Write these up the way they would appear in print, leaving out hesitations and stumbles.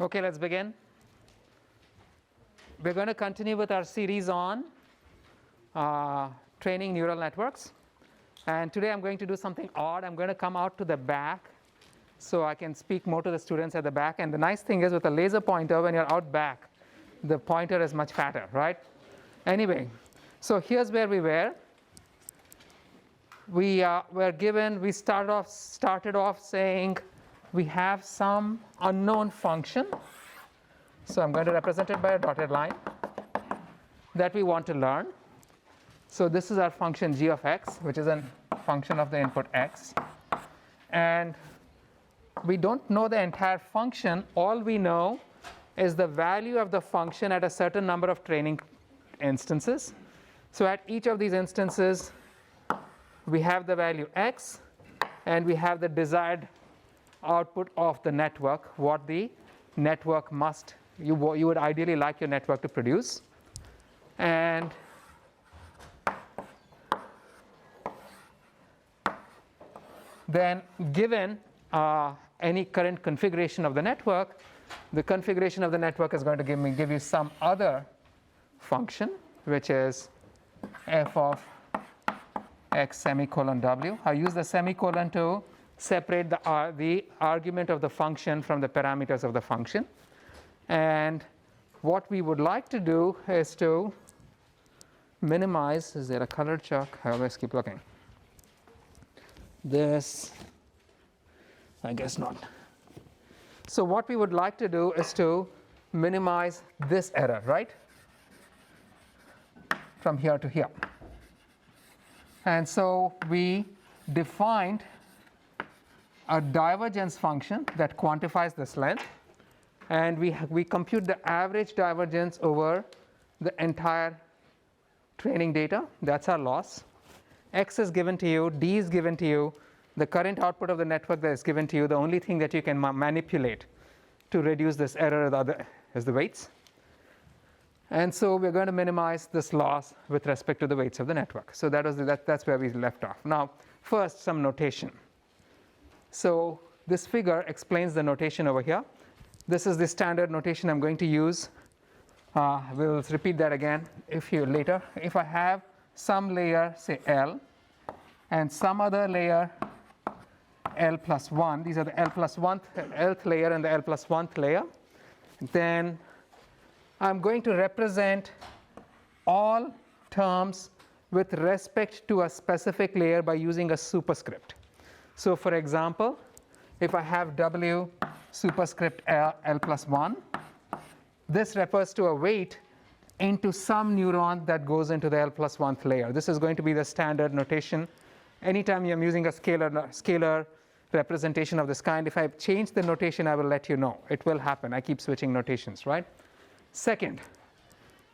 Okay, let's begin. We're going to continue with our series on training neural networks. And today I'm going to do something odd. I'm going to come out to the back so I can speak more to the students at the back. And the nice thing is with a laser pointer, when you're out back, the pointer is much fatter, right? Anyway, so here's where we were. We started off saying we have some unknown function. So I'm going to represent it by a dotted line that we want to learn. So this is our function g of x, which is a function of the input x. And we don't know the entire function. All we know is the value of the function at a certain number of training instances. So at each of these instances, we have the value x, and we have the desired output of the network, what the network must, you would ideally like your network to produce. And then given any current configuration of the network, the configuration of the network is going to give you some other function, which is f of x semicolon w. I use the semicolon to separate the argument of the function from the parameters of the function. And what we would like to do is to minimize. Is there a colored chalk? I always keep looking. This, I guess not. So what we would like to do is to minimize this error, right? From here to here. And so we defined a divergence function that quantifies this length, and we compute the average divergence over the entire training data. That's our loss. X is given to you, D is given to you, the current output of the network that is given to you. The only thing that you can manipulate to reduce this error is the weights. And so we're going to minimize this loss with respect to the weights of the network. So that's where we left off. Now, first, some notation. So this figure explains the notation over here. This is the standard notation I'm going to use. We'll repeat that again later. If I have some layer, say L, and some other layer L plus 1, these are the L plus 1th layer and the L plus 1th layer, then I'm going to represent all terms with respect to a specific layer by using a superscript. So for example, if I have W superscript L plus 1, this refers to a weight into some neuron that goes into the L plus 1th layer. This is going to be the standard notation. Anytime I'm using a scalar representation of this kind, if I change the notation, I will let you know. It will happen. I keep switching notations, right? Second,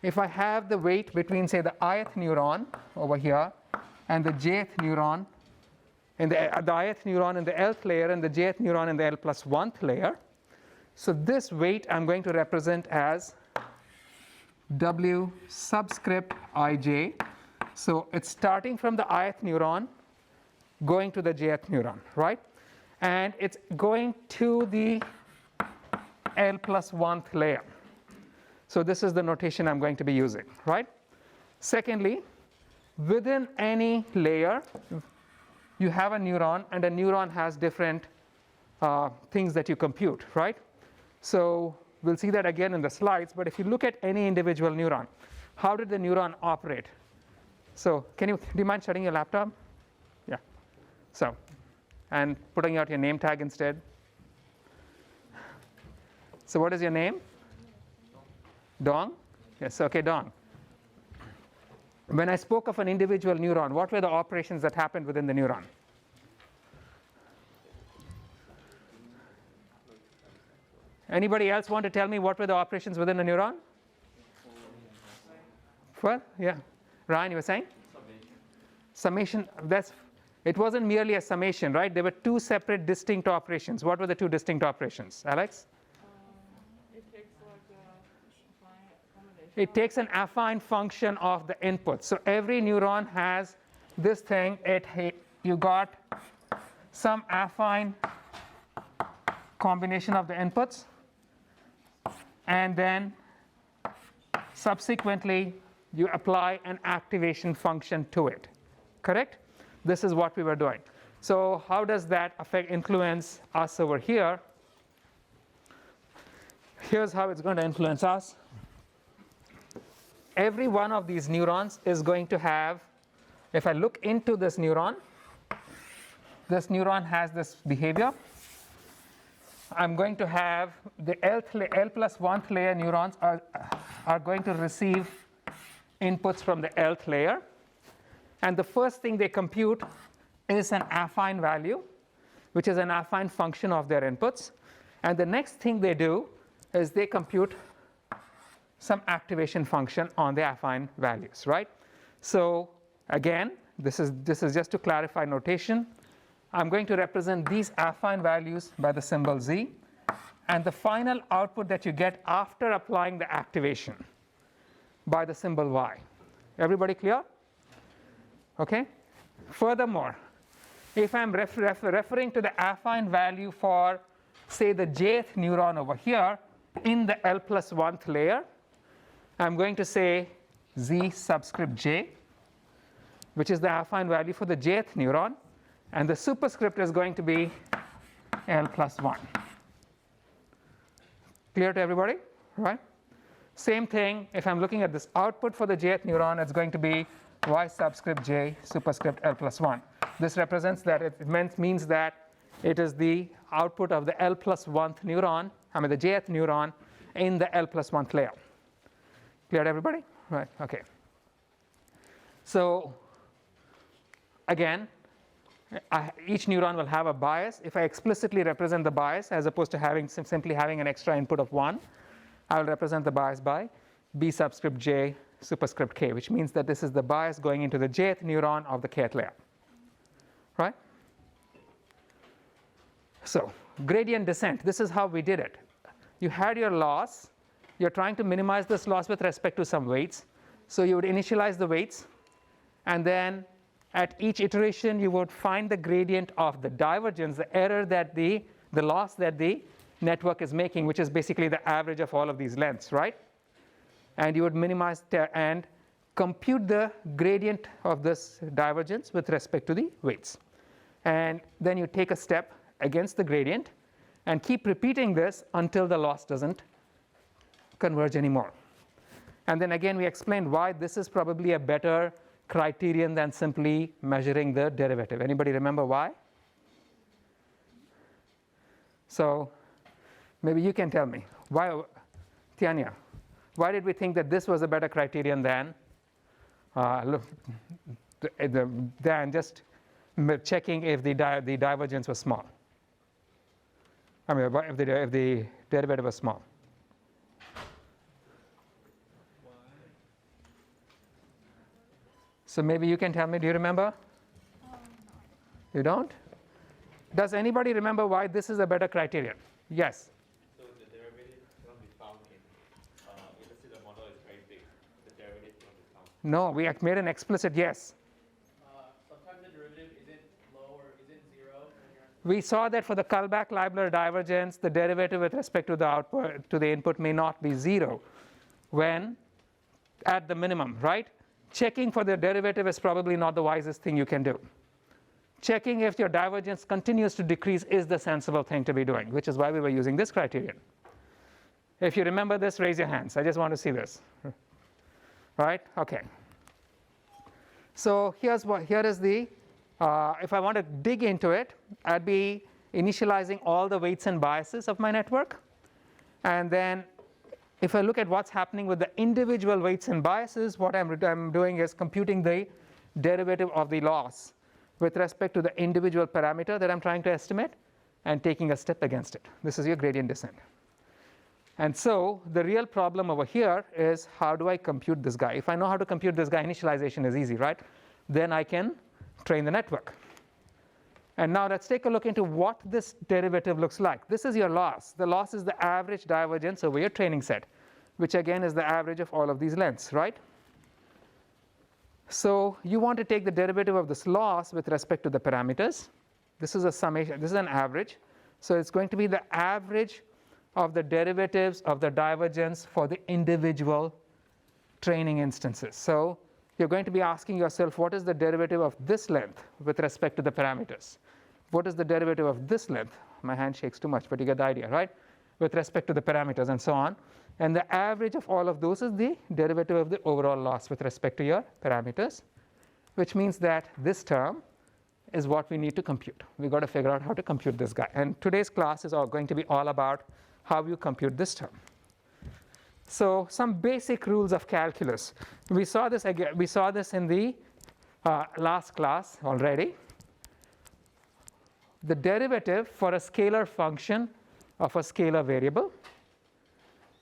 if I have the weight between, say, the ith neuron over here and the jth neuron, the ith neuron in the Lth layer and the jth neuron in the L plus 1th layer, so this weight I'm going to represent as W subscript ij. So it's starting from the ith neuron, going to the jth neuron, right? And it's going to the L plus 1th layer. So this is the notation I'm going to be using, right? Secondly, within any layer, you have a neuron, and a neuron has different things that you compute, right? So we'll see that again in the slides, but if you look at any individual neuron, how did the neuron operate? So do you mind shutting your laptop? Yeah. So, and putting out your name tag instead. So what is your name? Dong? Yes, okay, Dong. When I spoke of an individual neuron, what were the operations that happened within the neuron? Anybody else want to tell me what were the operations within a neuron? Well, yeah. Ryan, you were saying? Summation. It wasn't merely a summation, right? There were two separate distinct operations. What were the two distinct operations? Alex? It takes an affine function of the input. So every neuron has this thing. You got some affine combination of the inputs, and then subsequently you apply an activation function to it. Correct? This is what we were doing. So how does that influence us over here? Here's how it's going to influence us. Every one of these neurons is going to have, if I look into this neuron has this behavior. I'm going to have the L plus 1th layer neurons are going to receive inputs from the Lth layer. And the first thing they compute is an affine value, which is an affine function of their inputs. And the next thing they do is they compute some activation function on the affine values, right? So again, this is just to clarify notation. I'm going to represent these affine values by the symbol Z, and the final output that you get after applying the activation by the symbol Y. Everybody clear? Okay. Furthermore, if I'm referring to the affine value for, say, the jth neuron over here in the L plus 1th layer, I'm going to say Z subscript J, which is the affine value for the jth neuron, and the superscript is going to be L plus 1. Clear to everybody? Right? Same thing, if I'm looking at this output for the jth neuron, it's going to be Y subscript J superscript L plus 1. This represents that it means that it is the output of the L plus 1th neuron, the jth neuron in the L plus 1th layer. Clear to everybody? Right, okay. So again, each neuron will have a bias. If I explicitly represent the bias as opposed to simply having an extra input of 1, I will represent the bias by B subscript J superscript K, which means that this is the bias going into the jth neuron of the kth layer. Right? So gradient descent, this is how we did it. You had your loss. You're trying to minimize this loss with respect to some weights. So you would initialize the weights, and then at each iteration you would find the gradient of the divergence, the error that the loss that the network is making, which is basically the average of all of these lengths, right? And you would minimize and compute the gradient of this divergence with respect to the weights. And then you take a step against the gradient and keep repeating this until the loss doesn't converge anymore. And then again, we explained why this is probably a better criterion than simply measuring the derivative. Anybody remember why? So maybe you can tell me. Why, Tiania, why did we think that this was a better criterion than just checking if the divergence was small? If the derivative was small. So maybe you can tell me, do you remember? You don't? Does anybody remember why this is a better criterion? Yes? So the derivative cannot be found let's say the model is very big. The derivative cannot be found. No, we made an explicit yes. Sometimes the derivative isn't low or isn't zero. We saw that for the Kullback-Leibler divergence, the derivative with respect to the output, to the input may not be 0 when at the minimum, right? Checking for the derivative is probably not the wisest thing you can do. Checking if your divergence continues to decrease is the sensible thing to be doing, which is why we were using this criterion. If you remember this, raise your hands. I just want to see this. Right? Okay. So here is the, if I want to dig into it, I'd be initializing all the weights and biases of my network. And then if I look at what's happening with the individual weights and biases, what I'm doing is computing the derivative of the loss with respect to the individual parameter that I'm trying to estimate and taking a step against it. This is your gradient descent. And so the real problem over here is, how do I compute this guy? If I know how to compute this guy, initialization is easy, right? Then I can train the network. And now let's take a look into what this derivative looks like. This is your loss. The loss is the average divergence over your training set, which again is the average of all of these lengths, right? So you want to take the derivative of this loss with respect to the parameters. This is a summation. This is an average. So it's going to be the average of the derivatives of the divergence for the individual training instances. So you're going to be asking yourself, what is the derivative of this length with respect to the parameters? What is the derivative of this length? My hand shakes too much, but you get the idea, right? With respect to the parameters and so on. And the average of all of those is the derivative of the overall loss with respect to your parameters, which means that this term is what we need to compute. We've got to figure out how to compute this guy. And today's class is going to be all about how you compute this term. So some basic rules of calculus. We saw this again. We saw this in the last class already. The derivative for a scalar function of a scalar variable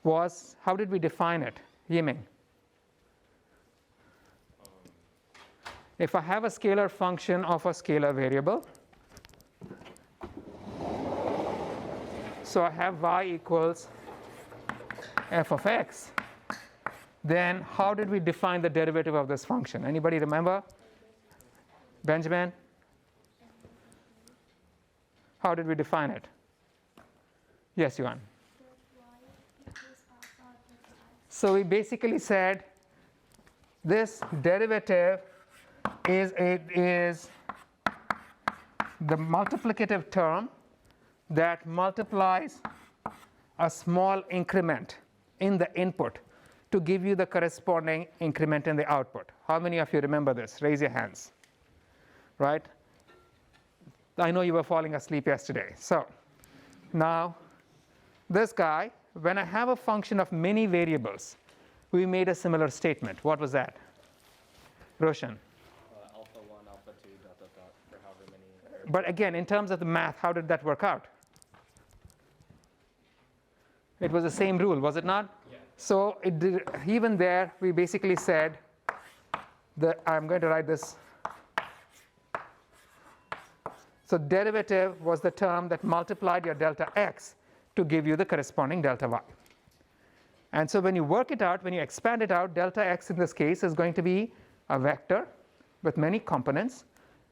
was, how did we define it? Yiming. If I have a scalar function of a scalar variable, so I have y equals f of x, then how did we define the derivative of this function? Anybody remember? Benjamin? How did we define it? Yes, Yuan. So we basically said this derivative is the multiplicative term that multiplies a small increment in the input to give you the corresponding increment in the output. How many of you remember this? Raise your hands. Right? I know you were falling asleep yesterday. So now this guy, when I have a function of many variables, we made a similar statement. What was that? Roshan. Alpha 1, alpha 2, dot, dot, dot, for however many. But again, in terms of the math, how did that work out? It was the same rule, was it not? Yeah. So it did, even there, we basically said that I'm going to write this. So derivative was the term that multiplied your delta x to give you the corresponding delta y. And so when you work it out, when you expand it out, delta x in this case is going to be a vector with many components.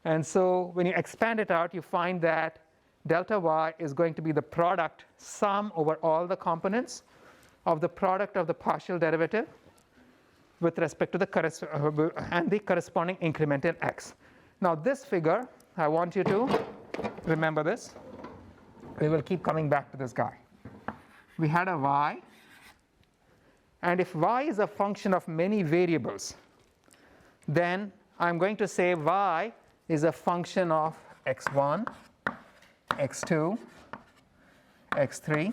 And so when you expand it out, you find that delta y is going to be the product sum over all the components of the product of the partial derivative with respect to the and the corresponding increment in x. Now this figure, I want you to remember this. We will keep coming back to this guy. We had a y, and if y is a function of many variables, then I'm going to say y is a function of x1, x2, x3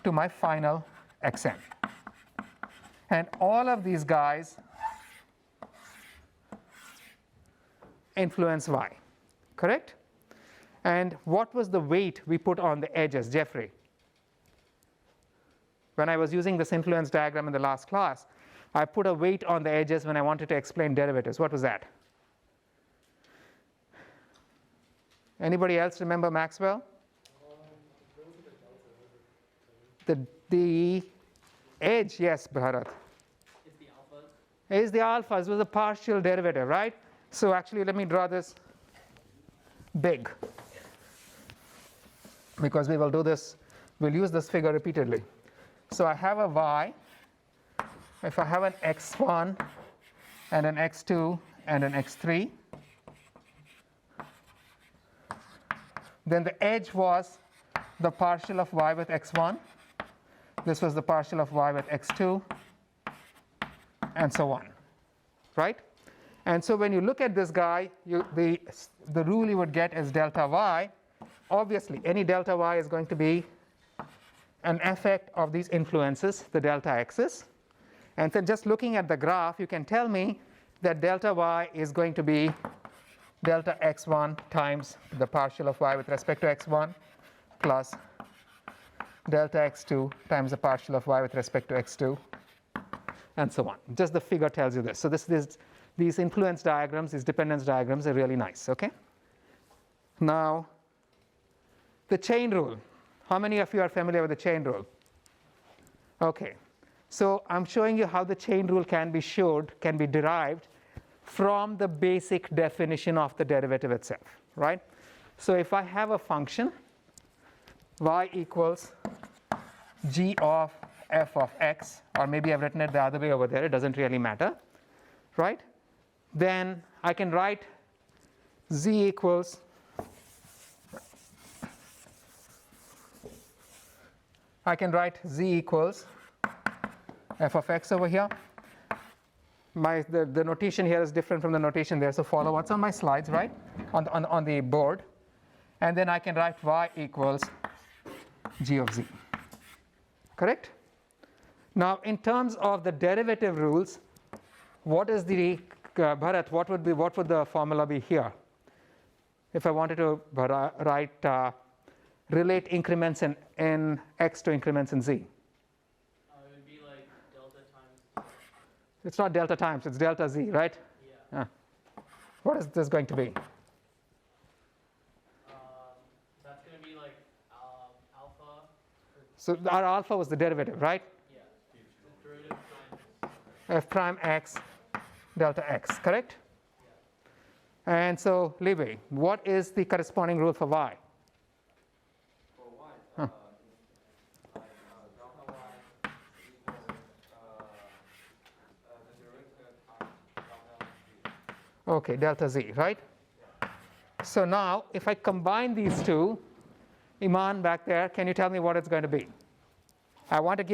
to my final xn. And all of these guys influence y, correct? And what was the weight we put on the edges, Jeffrey? When I was using this influence diagram in the last class, I put a weight on the edges when I wanted to explain derivatives. What was that? Anybody else remember Maxwell? The edge, yes, Bharat. It's the alphas. Is the alphas. It was a partial derivative, right? So actually, let me draw this big, because we will do this, we'll use this figure repeatedly. So I have a y. If I have an x1 and an x2 and an x3, then the edge was the partial of y with x1. This was the partial of y with x2, and so on, right? And so when you look at this guy, the rule you would get is delta y. Obviously, any delta y is going to be an effect of these influences, the delta x's. And so just looking at the graph, you can tell me that delta y is going to be delta x1 times the partial of y with respect to x1 plus delta x2 times the partial of y with respect to x2, and so on. Just the figure tells you this. So these influence diagrams, these dependence diagrams are really nice, okay? Now, the chain rule. How many of you are familiar with the chain rule? Okay. So I'm showing you how the chain rule can be derived from the basic definition of the derivative itself, right? So if I have a function y equals g of f of x, or maybe I've written it the other way over there, it doesn't really matter, right? Then I can write z equals f of x over here. The notation here is different from the notation there, so follow what's on my slides, right, on the board. And then I can write y equals g of z, correct? Now in terms of the derivative rules, what is the Bharat, what would the formula be here if I wanted to relate increments in x to increments in z? It would be like delta times. It's not delta times, it's delta z, right? Yeah. What is this going to be? That's going to be like alpha. So our alpha was the derivative, right? Yeah. The derivative times. F prime x delta x, correct? Yeah. And so, Liwei, what is the corresponding rule for y? For y, Huh. delta y equals the derivative times delta z. Okay, delta z, right? So now, if I combine these two, Iman back there, can you tell me what it's going to be? I want you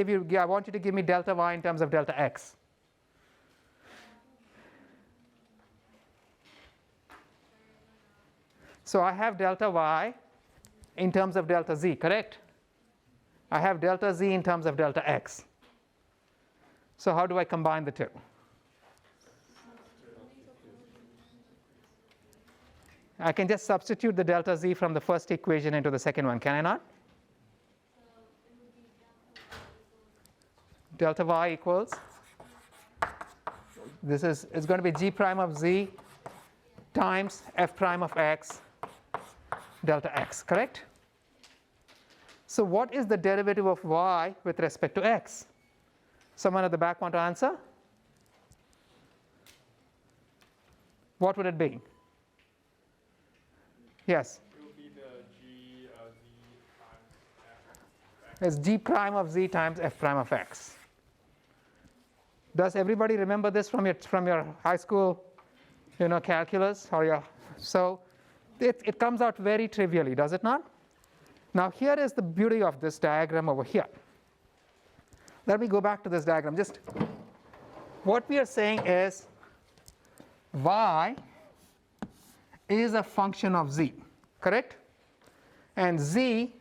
to give me delta y in terms of delta x. So I have delta y in terms of delta z, correct? I have delta z in terms of delta x. So how do I combine the two? I can just substitute the delta z from the first equation into the second one, can I not? Delta y equals, it's going to be g prime of z times f prime of x delta x, correct? So what is the derivative of y with respect to x? Someone at the back want to answer? What would it be? Yes? It will be the g z times f. It's g prime of z times f prime of x. Does everybody remember this from your high school, calculus or your? So it comes out very trivially, does it not? Now here is the beauty of this diagram over here. Let me go back to this diagram. Just what we are saying is y is a function of z, correct? And z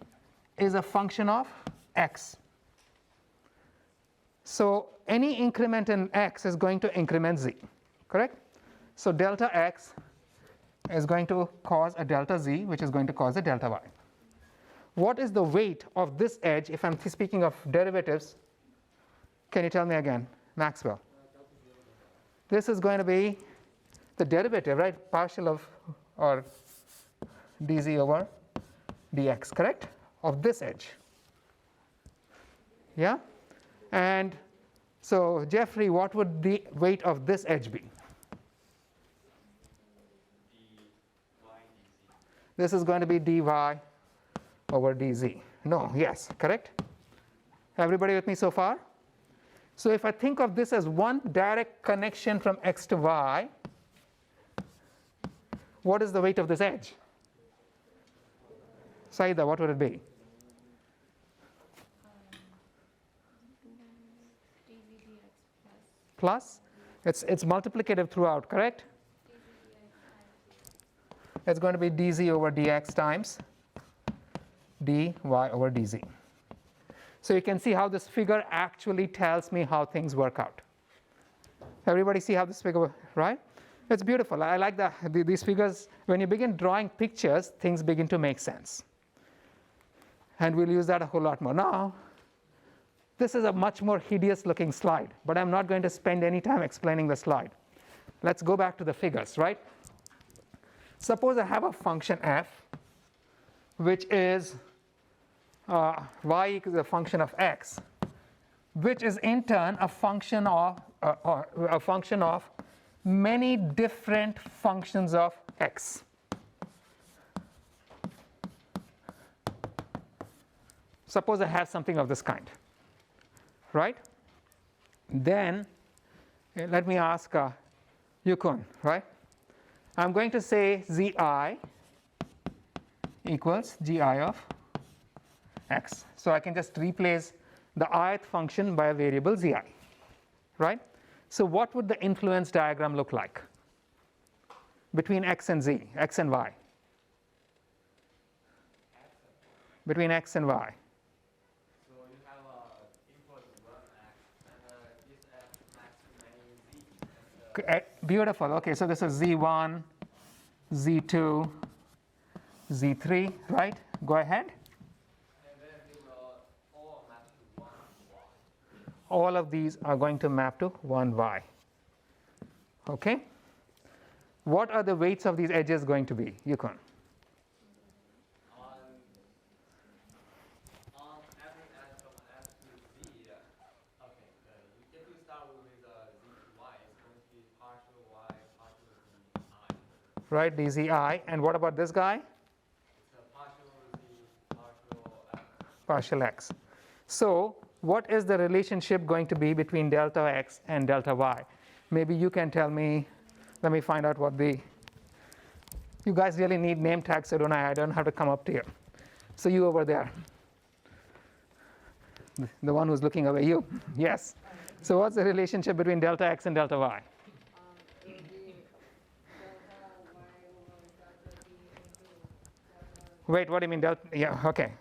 is a function of x. So any increment in x is going to increment z, correct? So delta x is going to cause a delta z, which is going to cause a delta y. What is the weight of this edge if I'm speaking of derivatives? Can you tell me again, Maxwell? This is going to be the derivative, right? Partial of or dz over dx, correct? Of this edge. Yeah? And so, Jeffrey, what would the weight of this edge be? This is going to be dy over dz. No, yes, correct? Everybody with me so far? So if I think of this as one direct connection from x to y, what is the weight of this edge? Saida, what would it be? Plus, it's multiplicative throughout, correct? It's going to be dz over dx times dy over dz. So you can see how this figure actually tells me how things work out. Everybody see how this figure, right? It's beautiful. I like these figures. When you begin drawing pictures, things begin to make sense. And we'll use that a whole lot more. Now, this is a much more hideous looking slide, but I'm not going to spend any time explaining the slide. Let's go back to the figures, right? Suppose I have a function f, which is y equals a function of x, which is in turn a function of many different functions of x. suppose I have something of this kind, right? Then let me ask Yukon, right? I'm going to say Zi equals Gi of x. So I can just replace the ith function by a variable Zi, right? So what would the influence diagram look like between x and z, x and y? Between x and y. So you have input 1x and this x max many z. Beautiful. Okay, so this is z1, z2, z3, right? Go ahead. And then they will all map to 1 y. All of these are going to map to 1y. Okay? What are the weights of these edges going to be, Yukon? On every edge from S to Z, okay, if you start with Z to Y, it's going to be partial Y, partial Z, I. Right, dzi. And what about this guy? It's a partial Z, partial X. Partial x. So what is the relationship going to be between delta x and delta y? Maybe you can tell me. Let me find out what the, you guys really need name tags, so I don't have to come up to you. So you over there, the one who's looking away, you, yes. So what's the relationship between delta x and delta y? It would be delta y over delta z into delta. Wait, what do you mean delta? Yeah, okay.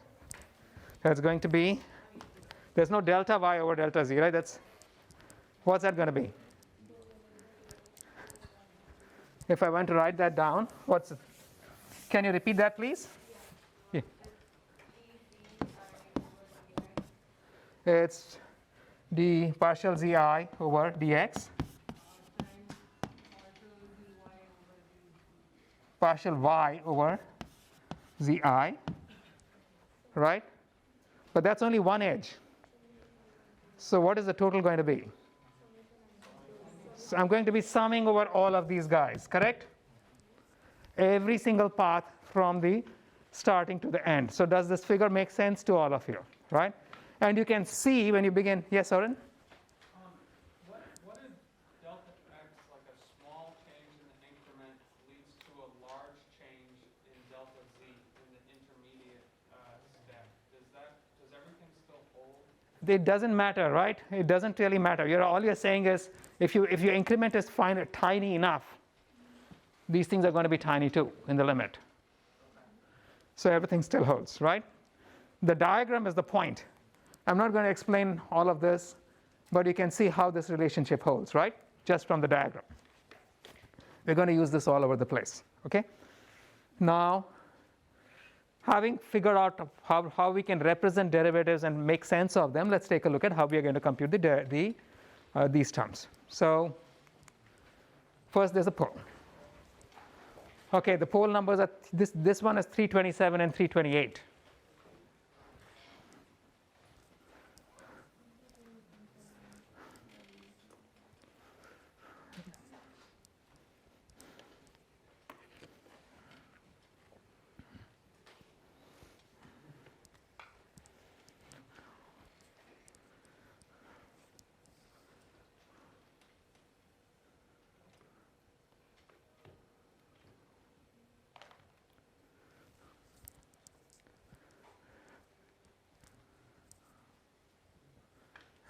That's going to be, there's no delta y over delta z, right? That's, what's that going to be? If I want to write that down, what's it? Can you repeat that, please? Yeah. It's d partial zi over dx, partial y over zi, right? But that's only one edge. So what is the total going to be? So I'm going to be summing over all of these guys, correct? Every single path from the starting to the end. So does this figure make sense to all of you, right? And you can see when you begin, yes, Oren? What if delta x, like a small change in the increment, leads to a large change in delta z in the intermediate step? Does everything still hold? It doesn't matter, right? It doesn't really matter. All you're saying is if your increment is tiny enough, these things are going to be tiny too in the limit. So everything still holds, right? The diagram is the point. I'm not going to explain all of this, but you can see how this relationship holds, right? Just from the diagram. We're going to use this all over the place, okay? Now, having figured out how we can represent derivatives and make sense of them, let's take a look at how we are going to compute these terms. So first there's a pole. Okay, the pole numbers are, this one is 327 and 328.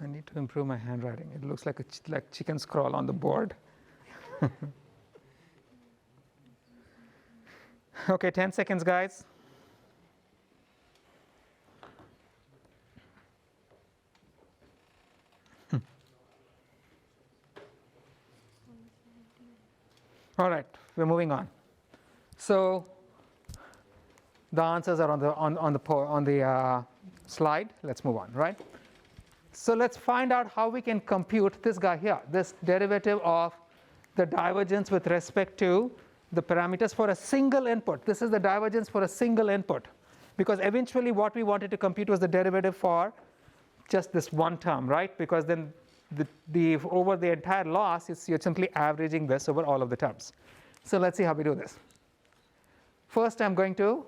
I need to improve my handwriting. It looks like like chicken scrawl on the board. Okay, 10 seconds, guys. All right, we're moving on. So the answers are on the slide. Let's move on, right? So let's find out how we can compute this guy here, this derivative of the divergence with respect to the parameters for a single input. This is the divergence for a single input, because eventually what we wanted to compute was the derivative for just this one term, right? Because then over the entire loss, you're simply averaging this over all of the terms. So let's see how we do this. First, I'm going to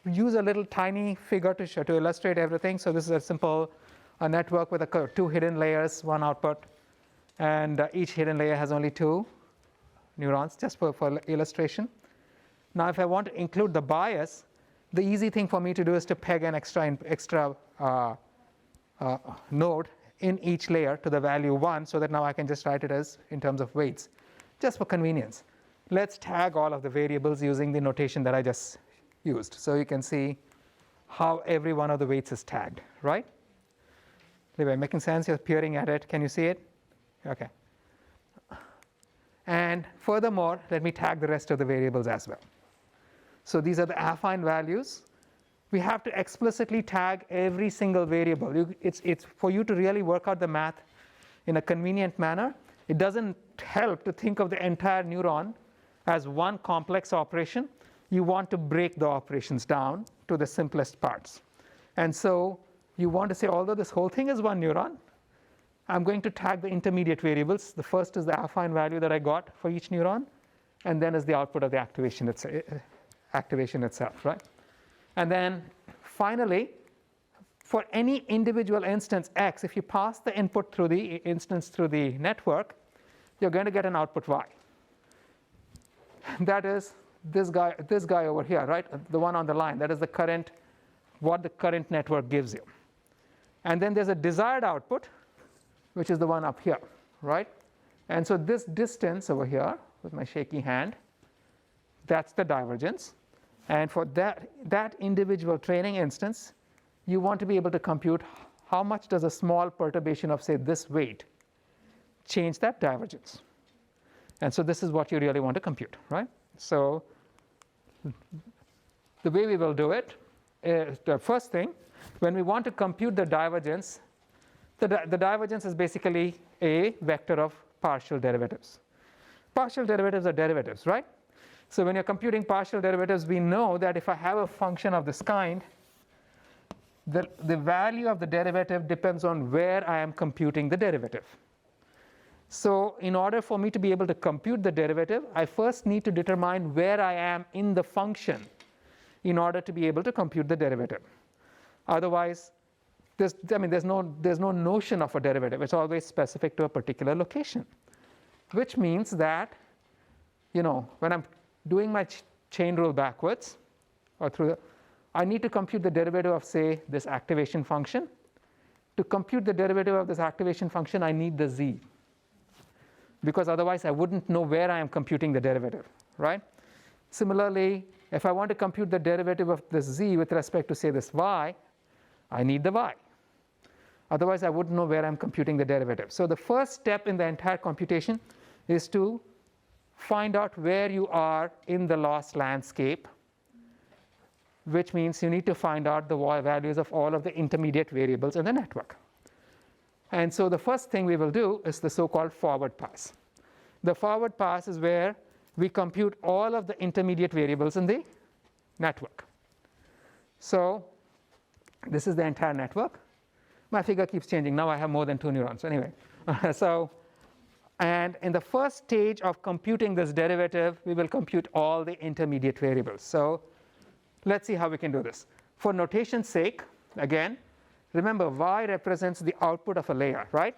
use a little tiny figure to illustrate everything. So this is a simple network with two hidden layers, one output, and each hidden layer has only 2 neurons, just for illustration. Now if I want to include the bias, the easy thing for me to do is to peg an extra node in each layer to the value 1, so that now I can just write it as in terms of weights, just for convenience. Let's tag all of the variables using the notation that I just used. So you can see how every one of the weights is tagged, right? Anyway, making sense? You're peering at it. Can you see it? Okay. And furthermore, let me tag the rest of the variables as well. So these are the affine values. We have to explicitly tag every single variable. It's for you to really work out the math in a convenient manner. It doesn't help to think of the entire neuron as one complex operation. You want to break the operations down to the simplest parts. And so you want to say, although this whole thing is one neuron, I'm going to tag the intermediate variables. The first is the affine value that I got for each neuron, and then is the output of the activation itself, right? And then finally, for any individual instance x, if you pass the input through the instance through the network, you're going to get an output y. That is this guy over here, right? The one on the line. That is the current, what the current network gives you. And then there's a desired output, which is the one up here, right? And so this distance over here, with my shaky hand, that's the divergence. And for that individual training instance, you want to be able to compute how much does a small perturbation of, say, this weight change that divergence. And so this is what you really want to compute, right? So the way we will do it is, the first thing, when we want to compute the divergence, the divergence is basically a vector of partial derivatives. Partial derivatives are derivatives, right? So when you're computing partial derivatives, we know that if I have a function of this kind, the value of the derivative depends on where I am computing the derivative. So in order for me to be able to compute the derivative, I first need to determine where I am in the function in order to be able to compute the derivative. Otherwise, there's no notion of a derivative. It's always specific to a particular location, which means that, when I'm doing my chain rule backwards or through, I need to compute the derivative of, say, this activation function. To compute the derivative of this activation function, I need the z, because otherwise I wouldn't know where I am computing the derivative, right? Similarly, if I want to compute the derivative of this z with respect to, say, this y, I need the y. Otherwise, I wouldn't know where I'm computing the derivative. So the first step in the entire computation is to find out where you are in the loss landscape, which means you need to find out the values of all of the intermediate variables in the network. And so the first thing we will do is the so-called forward pass. The forward pass is where we compute all of the intermediate variables in the network. So this is the entire network. My figure keeps changing. Now I have more than 2 neurons. Anyway, and in the first stage of computing this derivative, we will compute all the intermediate variables. So let's see how we can do this. For notation's sake, again, remember y represents the output of a layer, right?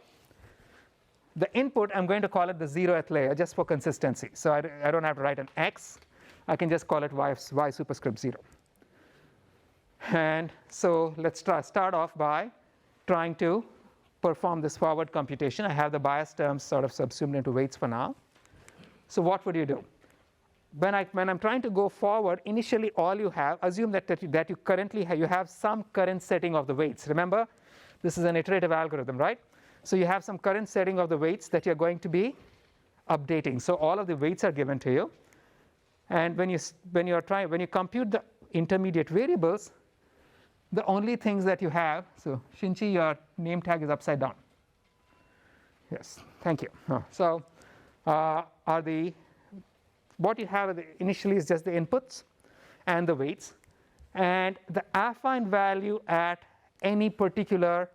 The input, I'm going to call it the 0th layer just for consistency. So I don't have to write an x. I can just call it y superscript 0. And so let's start off by trying to perform this forward computation. I have the bias terms sort of subsumed into weights for now. So what would you do? When I'm trying to go forward, initially all you have, assume that you currently have some current setting of the weights. Remember, this is an iterative algorithm, right? So you have some current setting of the weights that you're going to be updating. So all of the weights are given to you. And when you compute the intermediate variables, the only things that you have, so Shinchi, your name tag is upside down. Yes, thank you. So what you have initially is just the inputs and the weights. And the affine value at any particular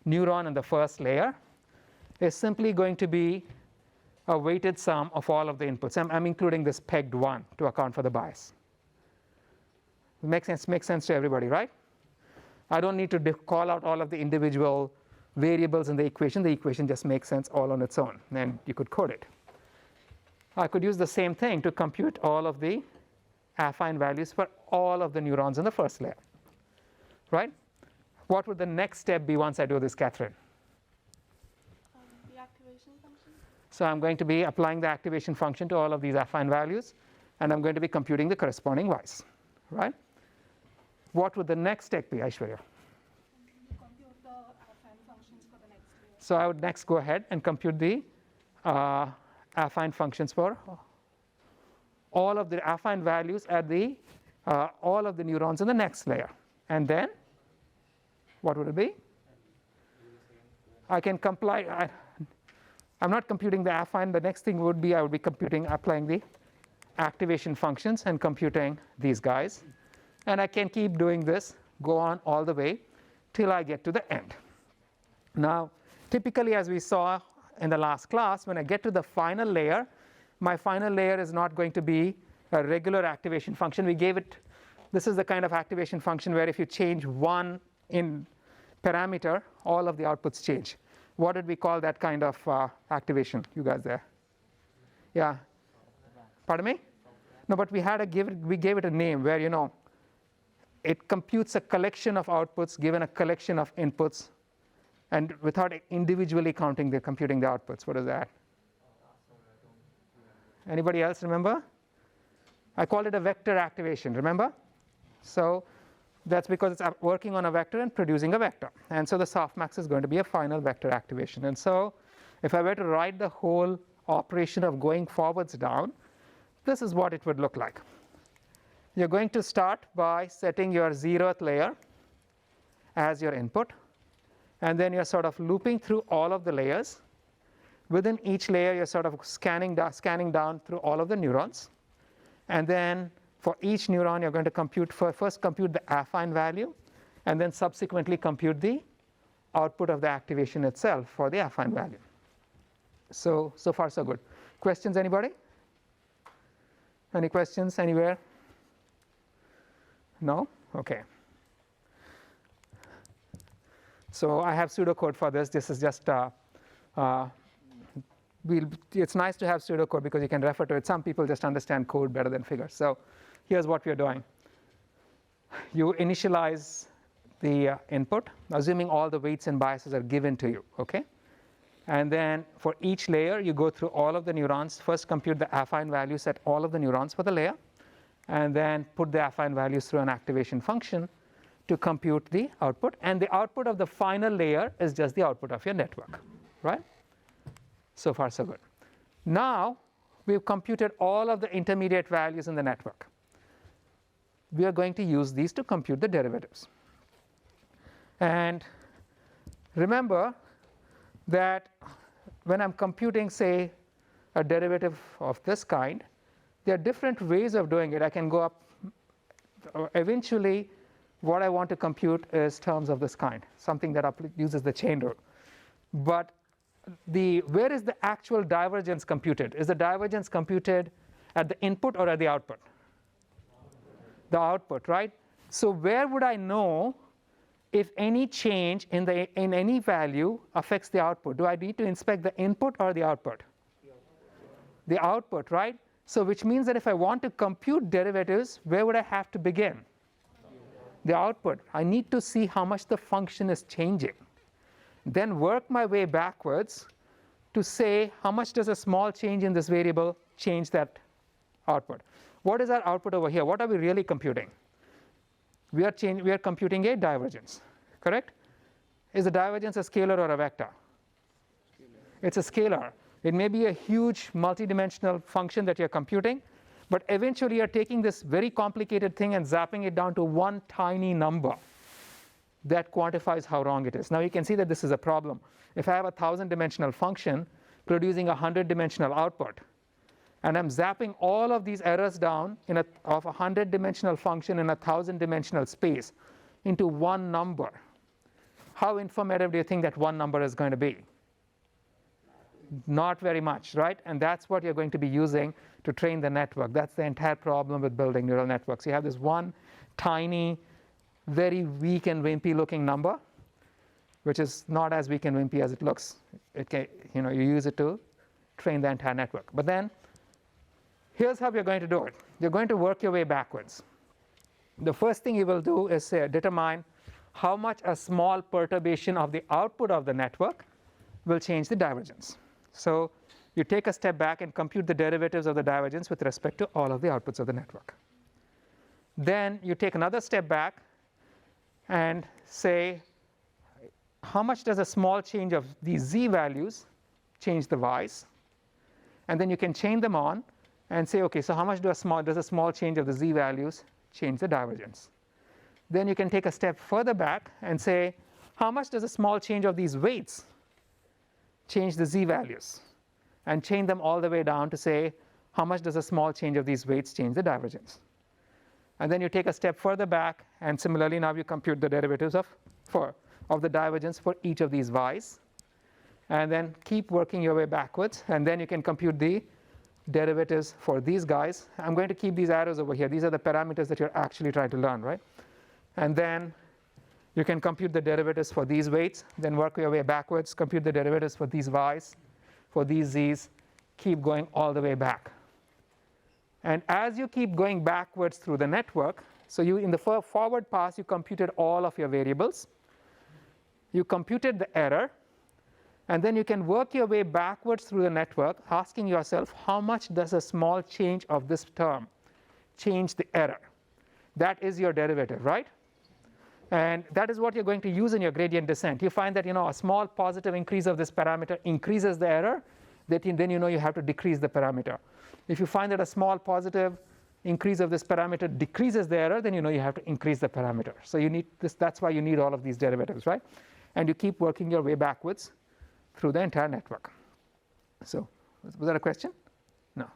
neuron in the first layer is simply going to be a weighted sum of all of the inputs. I'm including this pegged 1 to account for the bias. Makes sense to everybody, right? I don't need to call out all of the individual variables in the equation. The equation just makes sense all on its own, and you could code it. I could use the same thing to compute all of the affine values for all of the neurons in the first layer, right? What would the next step be once I do this, Catherine? The activation function? So I'm going to be applying the activation function to all of these affine values, and I'm going to be computing the corresponding y's, right? What would the next step be, Aishwarya? You compute the affine functions for the next layer. So I would next go ahead and compute the affine functions for all of the affine values at the all of the neurons in the next layer. And then what would it be? I can comply. I'm not computing the affine. The next thing would be I would be applying the activation functions and computing these guys. And I can keep doing this, go on all the way till I get to the end. Now, typically, as we saw in the last class, when I get to the final layer, my final layer is not going to be a regular activation function. We gave it, this is the kind of activation function where if you change one in parameter, all of the outputs change. What did we call that kind of activation? You guys there? Yeah. Pardon me? No, but we gave it a name where, you know, it computes a collection of outputs given a collection of inputs, and without individually computing the outputs. What is that? Anybody else remember? I called it a vector activation, remember? So that's because it's working on a vector and producing a vector. And so the softmax is going to be a final vector activation. And so if I were to write the whole operation of going forwards down, this is what it would look like. You're going to start by setting your 0th layer as your input, and then you're sort of looping through all of the layers. Within each layer, you're sort of scanning down through all of the neurons. And then for each neuron, you're going to first compute the affine value, and then subsequently compute the output of the activation itself for the affine value. So far so good. Questions, anybody? Any questions anywhere? No? Okay. So I have pseudocode for this. This is just, it's nice to have pseudocode because you can refer to it. Some people just understand code better than figures. So here's what we're doing. You initialize the input, assuming all the weights and biases are given to you, okay? And then for each layer, you go through all of the neurons. First compute the affine values at all of the neurons for the layer, and then put the affine values through an activation function to compute the output. And the output of the final layer is just the output of your network, right? So far so good. Now we've computed all of the intermediate values in the network. We are going to use these to compute the derivatives. And remember that when I'm computing, say, a derivative of this kind, there are different ways of doing it. I can go up. Eventually, what I want to compute is terms of this kind, something that uses the chain rule. But where is the actual divergence computed? Is the divergence computed at the input or at the output? The output, right? So where would I know if any change in any value affects the output? Do I need to inspect the input or the output? The output, right? So which means that if I want to compute derivatives, where would I have to begin? The output. I need to see how much the function is changing. Then work my way backwards to say how much does a small change in this variable change that output. What is our output over here? What are we really computing? We are computing a divergence, correct? Is the divergence a scalar or a vector? It's a scalar. It may be a huge multidimensional function that you're computing, but eventually you're taking this very complicated thing and zapping it down to one tiny number that quantifies how wrong it is. Now you can see that this is a problem. If I have a 1,000-dimensional function producing a 100-dimensional output, and I'm zapping all of these errors down of a 100-dimensional function in a 1,000-dimensional space into one number, how informative do you think that one number is going to be? Not very much, right? And that's what you're going to be using to train the network. That's the entire problem with building neural networks. You have this one tiny, very weak and wimpy looking number, which is not as weak and wimpy as it looks. It can, you use it to train the entire network. But then here's how you're going to do it. You're going to work your way backwards. The first thing you will do is determine how much a small perturbation of the output of the network will change the divergence. So you take a step back and compute the derivatives of the divergence with respect to all of the outputs of the network. Then you take another step back and say, how much does a small change of these z values change the y's? And then you can chain them on and say, okay, so how much does a small change of the z values change the divergence? Then you can take a step further back and say, how much does a small change of these weights change the z values? And chain them all the way down to say, how much does a small change of these weights change the divergence? And then you take a step further back, and similarly now you compute the derivatives of the divergence for each of these y's. And then keep working your way backwards, and then you can compute the derivatives for these guys. I'm going to keep these arrows over here. These are the parameters that you're actually trying to learn, right? And then you can compute the derivatives for these weights, then work your way backwards, compute the derivatives for these y's, for these z's, keep going all the way back. And as you keep going backwards through the network, so you in the forward pass, you computed all of your variables. You computed the error, and then you can work your way backwards through the network, asking yourself, how much does a small change of this term change the error? That is your derivative, right? And that is what you're going to use in your gradient descent. You find that a small positive increase of this parameter increases the error, then you have to decrease the parameter. If you find that a small positive increase of this parameter decreases the error, then you have to increase the parameter. So you need this. That's why you need all of these derivatives, right? And you keep working your way backwards through the entire network. So was that a question? No.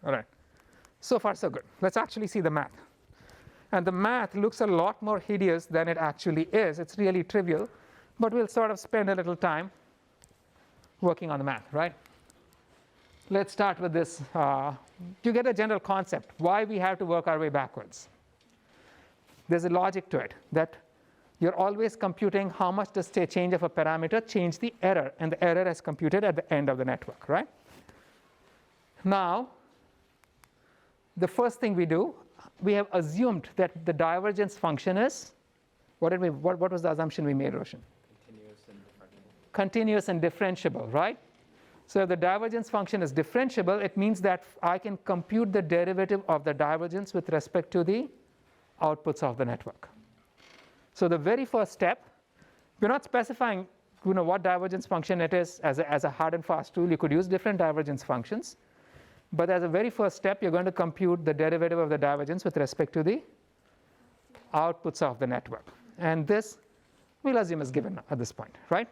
All right. So far so good. Let's actually see the math. And the math looks a lot more hideous than it actually is. It's really trivial, but we'll sort of spend a little time working on the math, right? Let's start with this. You get a general concept why we have to work our way backwards. There's a logic to it that you're always computing how much does a change of a parameter change the error, and the error is computed at the end of the network, right? Now, the first thing we do, we have assumed that the divergence function is, what was the assumption we made, Roshan? Continuous and differentiable, right? So if the divergence function is differentiable, it means that I can compute the derivative of the divergence with respect to the outputs of the network. So the very first step, we're not specifying what divergence function it is as a hard and fast rule. You could use different divergence functions. But as a very first step, you're going to compute the derivative of the divergence with respect to the outputs of the network. And this we'll assume is given at this point, right?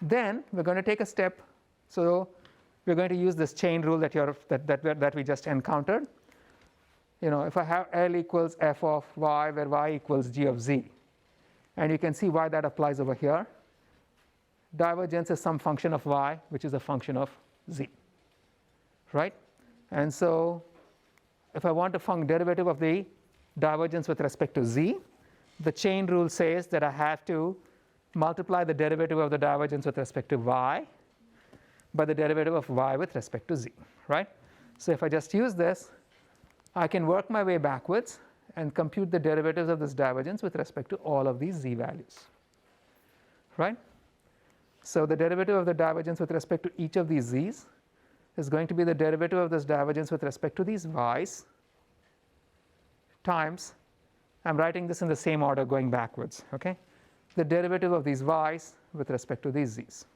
Then we're going to take a step. So we're going to use this chain rule that we just encountered. If I have L equals f of y, where y equals g of z, and you can see why that applies over here. Divergence is some function of y, which is a function of z, right? And so if I want to find derivative of the divergence with respect to z, the chain rule says that I have to multiply the derivative of the divergence with respect to y by the derivative of y with respect to z, right? So if I just use this, I can work my way backwards and compute the derivatives of this divergence with respect to all of these z values, right? So the derivative of the divergence with respect to each of these z's is going to be the derivative of this divergence with respect to these y's times, I'm writing this in the same order going backwards, okay? The derivative of these y's with respect to these z's.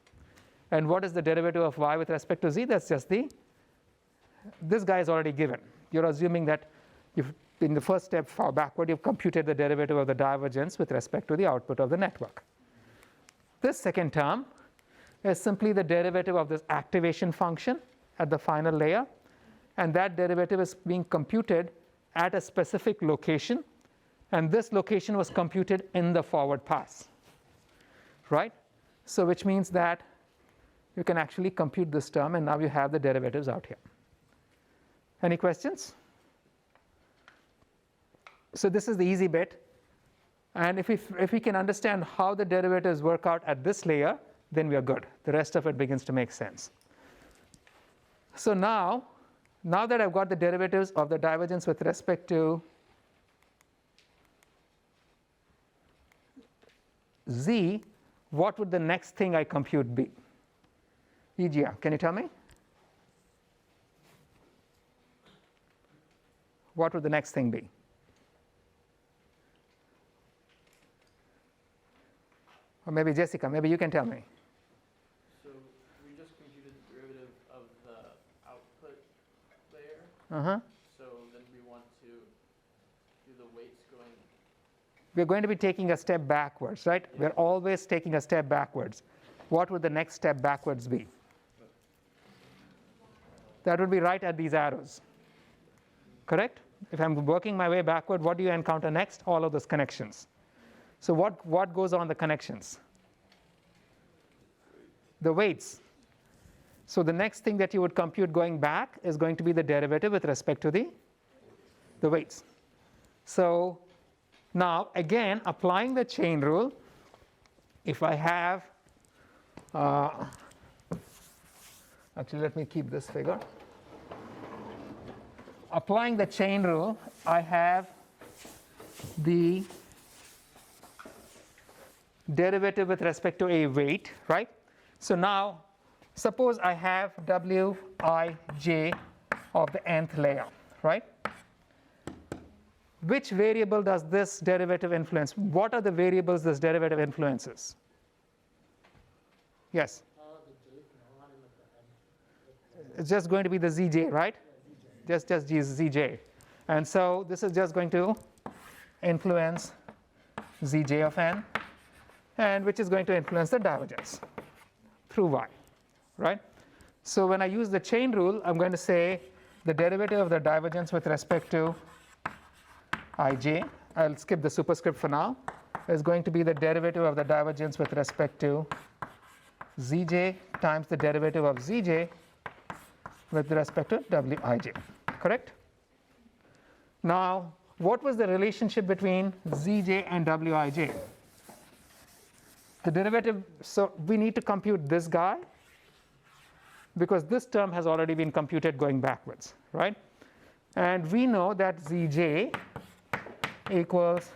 And what is the derivative of y with respect to z? That's just this guy is already given. You're assuming that in the first step far backward, you've computed the derivative of the divergence with respect to the output of the network. This second term is simply the derivative of this activation function at the final layer, and that derivative is being computed at a specific location, and this location was computed in the forward pass, right? So which means that you can actually compute this term, and now you have the derivatives out here. Any questions? So this is the easy bit. And if we can understand how the derivatives work out at this layer, then we are good. The rest of it begins to make sense. So now that I've got the derivatives of the divergence with respect to z, what would the next thing I compute be? EGR, can you tell me? What would the next thing be? Or maybe Jessica, maybe you can tell me. So we just computed the derivative of the output layer. Uh-huh. So then we want to do the weights going. We're going to be taking a step backwards, right? Yeah. We're always taking a step backwards. What would the next step backwards be? That would be right at these arrows. Correct? If I'm working my way backward, what do you encounter next? All of those connections. So what goes on the connections? The weights. So the next thing that you would compute going back is going to be the derivative with respect to the weights. So now again, applying the chain rule, if I have, actually let me keep this figure. Applying the chain rule, I have the derivative with respect to a weight, right? So now, suppose I have wij of the nth layer, right? Which variable does this derivative influence? What are the variables this derivative influences? Yes? It's just going to be the zj, right? Just zj. And so this is just going to influence zj of n, and which is going to influence the divergence through y, right? So when I use the chain rule, I'm going to say the derivative of the divergence with respect to ij, I'll skip the superscript for now, is going to be the derivative of the divergence with respect to zj times the derivative of zj with respect to wij, correct? Now, what was the relationship between zj and wij? The derivative, so we need to compute this guy because this term has already been computed going backwards, right? And we know that zj equals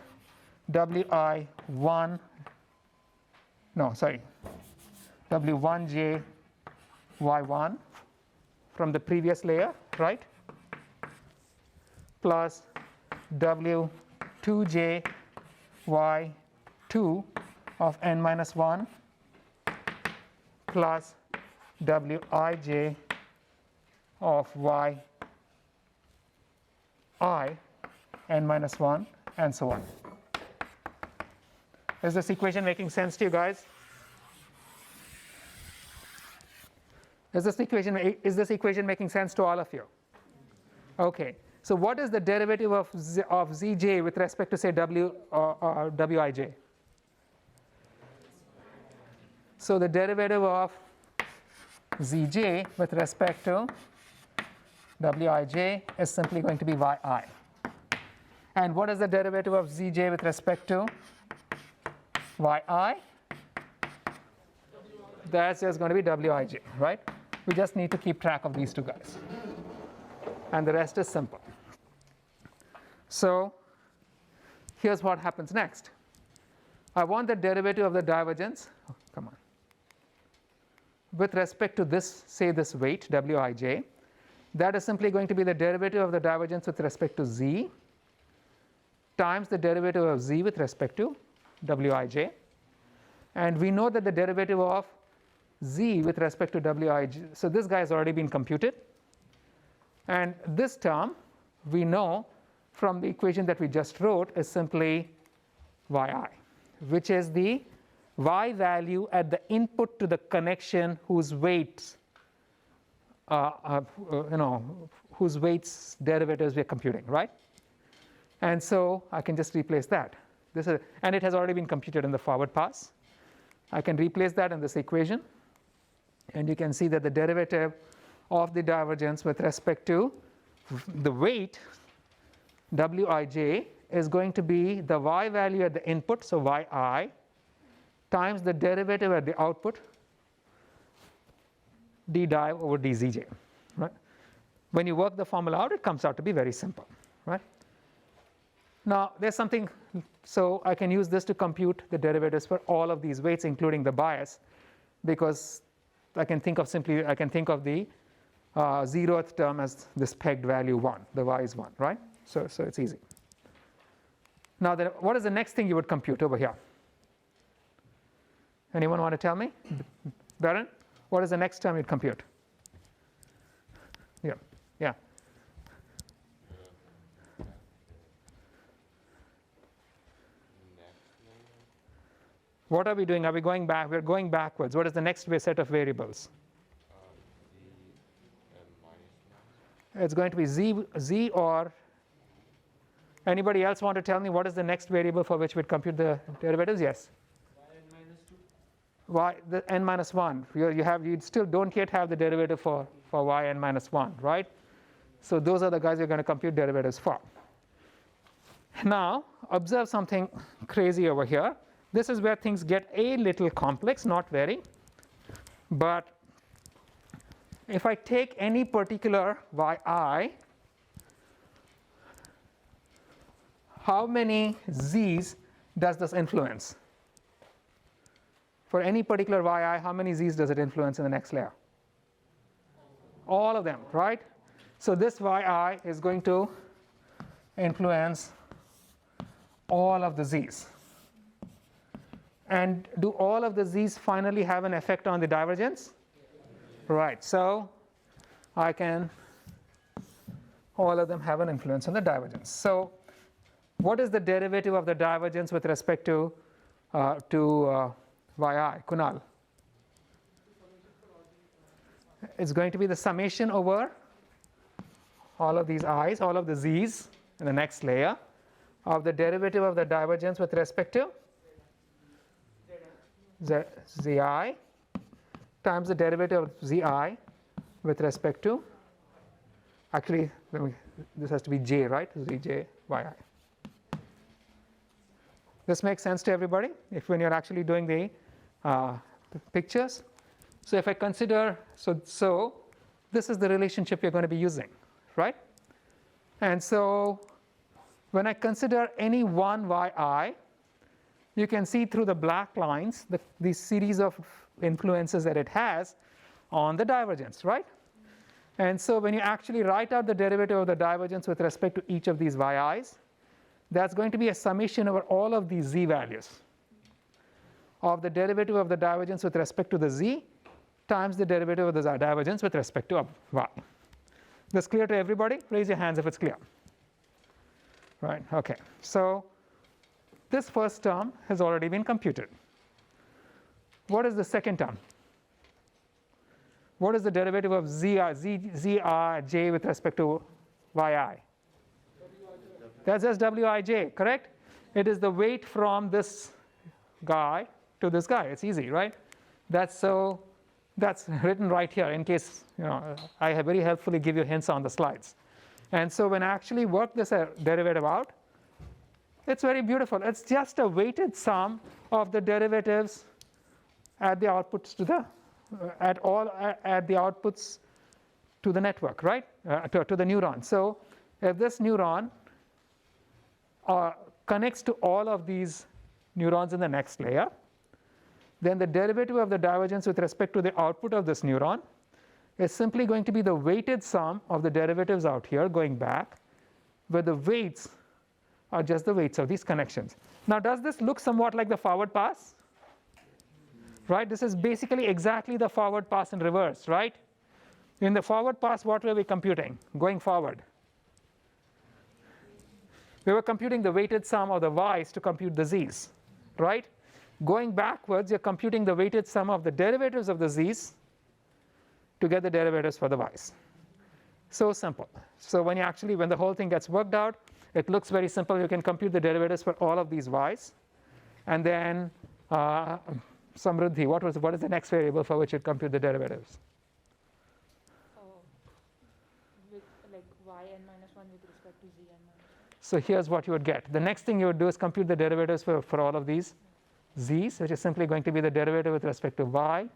w1j y1 from the previous layer, right? Plus w2j y2 of n minus 1 plus wij of y I n minus 1 and so on. Is this equation making sense to you guys? Is this equation making sense to all of you? Okay. So what is the derivative of zj with respect to say wij? So the derivative of zj with respect to wij is simply going to be yi. And what is the derivative of zj with respect to yi? That's just going to be wij, right? We just need to keep track of these two guys. And the rest is simple. So here's what happens next. I want the derivative of the divergence. Oh, come on. With respect to this, say this weight, wij, that is simply going to be the derivative of the divergence with respect to z times the derivative of z with respect to wij. And we know that the derivative of z with respect to wij, so this guy has already been computed. And this term, we know from the equation that we just wrote, is simply yi, which is the y value at the input to the connection whose weights, whose weights derivatives we are computing, right? And so I can just replace that. And it has already been computed in the forward pass. I can replace that in this equation, and you can see that the derivative of the divergence with respect to the weight wij is going to be the y value at the input, so yi, times the derivative at the output, d div over dzj. Right? When you work the formula out, it comes out to be very simple. Right? Now, there's something, so I can use this to compute the derivatives for all of these weights, including the bias, because I can think of the 0th term as this pegged value 1, the y is 1, right? So it's easy. Now, what is the next thing you would compute over here? Anyone want to tell me? Baron, what is the next term you'd compute? Yeah. What are we doing? Are we going back? We're going backwards. What is the next set of variables? It's going to be z or anybody else want to tell me what is the next variable for which we'd compute the derivatives? Yes. The n minus 1. You still don't yet have the derivative for yn minus 1, right? So those are the guys you're going to compute derivatives for. Now observe something crazy over here. This is where things get a little complex, not very, but if I take any particular yi, how many z's does this influence? For any particular yi, how many z's does it influence in the next layer? All of them, right? So this yi is going to influence all of the z's. And do all of the z's finally have an effect on the divergence? Right, so all of them have an influence on the divergence. So what is the derivative of the divergence with respect to yi, Kunal? It's going to be the summation over all of these i's, all of the z's in the next layer of the derivative of the divergence with respect to zi times the derivative of zi with respect to, actually this has to be j, right? Zj yi. This makes sense to everybody when you're actually doing the pictures. So if I consider, so this is the relationship you're going to be using, right? And so when I consider any one yi, you can see through the black lines these series of influences that it has on the divergence, right? And so when you actually write out the derivative of the divergence with respect to each of these yi's, that's going to be a summation over all of these z values of the derivative of the divergence with respect to the z times the derivative of the divergence with respect to y. This clear to everybody? Raise your hands if it's clear. Right, okay. So this first term has already been computed. What is the second term? What is the derivative of j with respect to yi? That's just wij, correct? It is the weight from this guy to this guy. It's easy, right? That's written right here in case I have very helpfully give you hints on the slides. And so when I actually work this derivative out, it's very beautiful. It's just a weighted sum of the derivatives at the outputs to the at the outputs to the network, right? To the neuron. So if this neuron connects to all of these neurons in the next layer, then the derivative of the divergence with respect to the output of this neuron is simply going to be the weighted sum of the derivatives out here going back, where the weights are just the weights of these connections. Now does this look somewhat like the forward pass? Right, this is basically exactly the forward pass in reverse, right? In the forward pass, what were we computing going forward? We were computing the weighted sum of the y's to compute the z's, right? Going backwards, you're computing the weighted sum of the derivatives of the z's to get the derivatives for the y's. So simple. So when the whole thing gets worked out, it looks very simple. You can compute the derivatives for all of these y's. And then Samruddhi, what is the next variable for which you compute the derivatives? With like yn minus 1 with respect to zn minus So here's what you would get. The next thing you would do is compute the derivatives for all of these z's, which is simply going to be the derivative with respect to y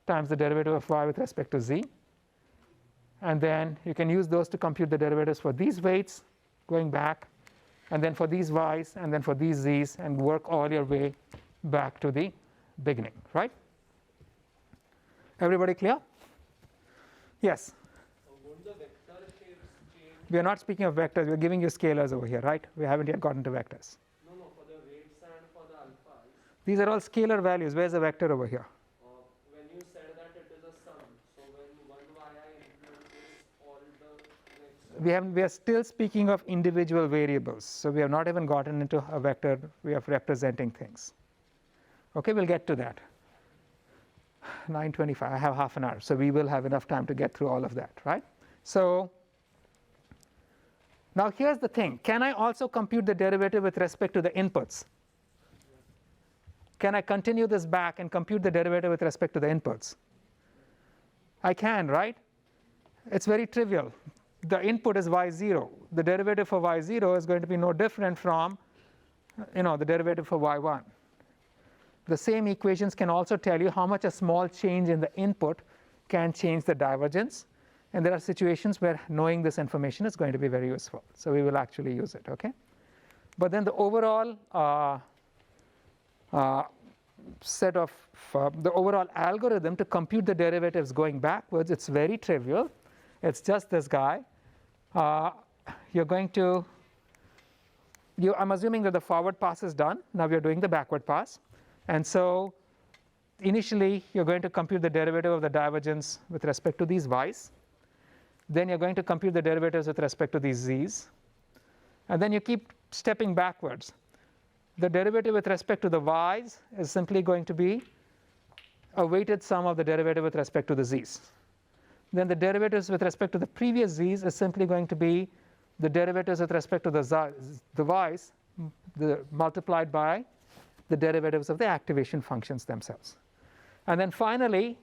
times the derivative of y with respect to z. And then you can use those to compute the derivatives for these weights going back, and then for these y's, and then for these z's, and work all your way back to the beginning, right? Everybody clear? Yes? Won't the vector shapes change? We are not speaking of vectors, we are giving you scalars over here, right? We haven't yet gotten to vectors. No, for the weights and for the alphas. These are all scalar values. Where's the vector over here? When you said that it is a sum, so when one yi influences all the next. We are still speaking of individual variables. So we have not even gotten into a vector way of representing things. Okay, we'll get to that. 9:25, I have half an hour. So we will have enough time to get through all of that, right? So now here's the thing. Can I also compute the derivative with respect to the inputs? Can I continue this back and compute the derivative with respect to the inputs? I can, right? It's very trivial. The input is y0. The derivative for y0 is going to be no different from the derivative for y1. The same equations can also tell you how much a small change in the input can change the divergence. And there are situations where knowing this information is going to be very useful. So we will actually use it, okay? But then the overall the overall algorithm to compute the derivatives going backwards, it's very trivial. It's just this guy. You're going to, I'm assuming that the forward pass is done. Now we are doing the backward pass. And so initially you're going to compute the derivative of the divergence with respect to these y's. Then you're going to compute the derivatives with respect to these z's. And then you keep stepping backwards. The derivative with respect to the y's is simply going to be a weighted sum of the derivative with respect to the z's. Then the derivatives with respect to the previous z's is simply going to be the derivatives with respect to the y's multiplied by the derivatives of the activation functions themselves. And then finally,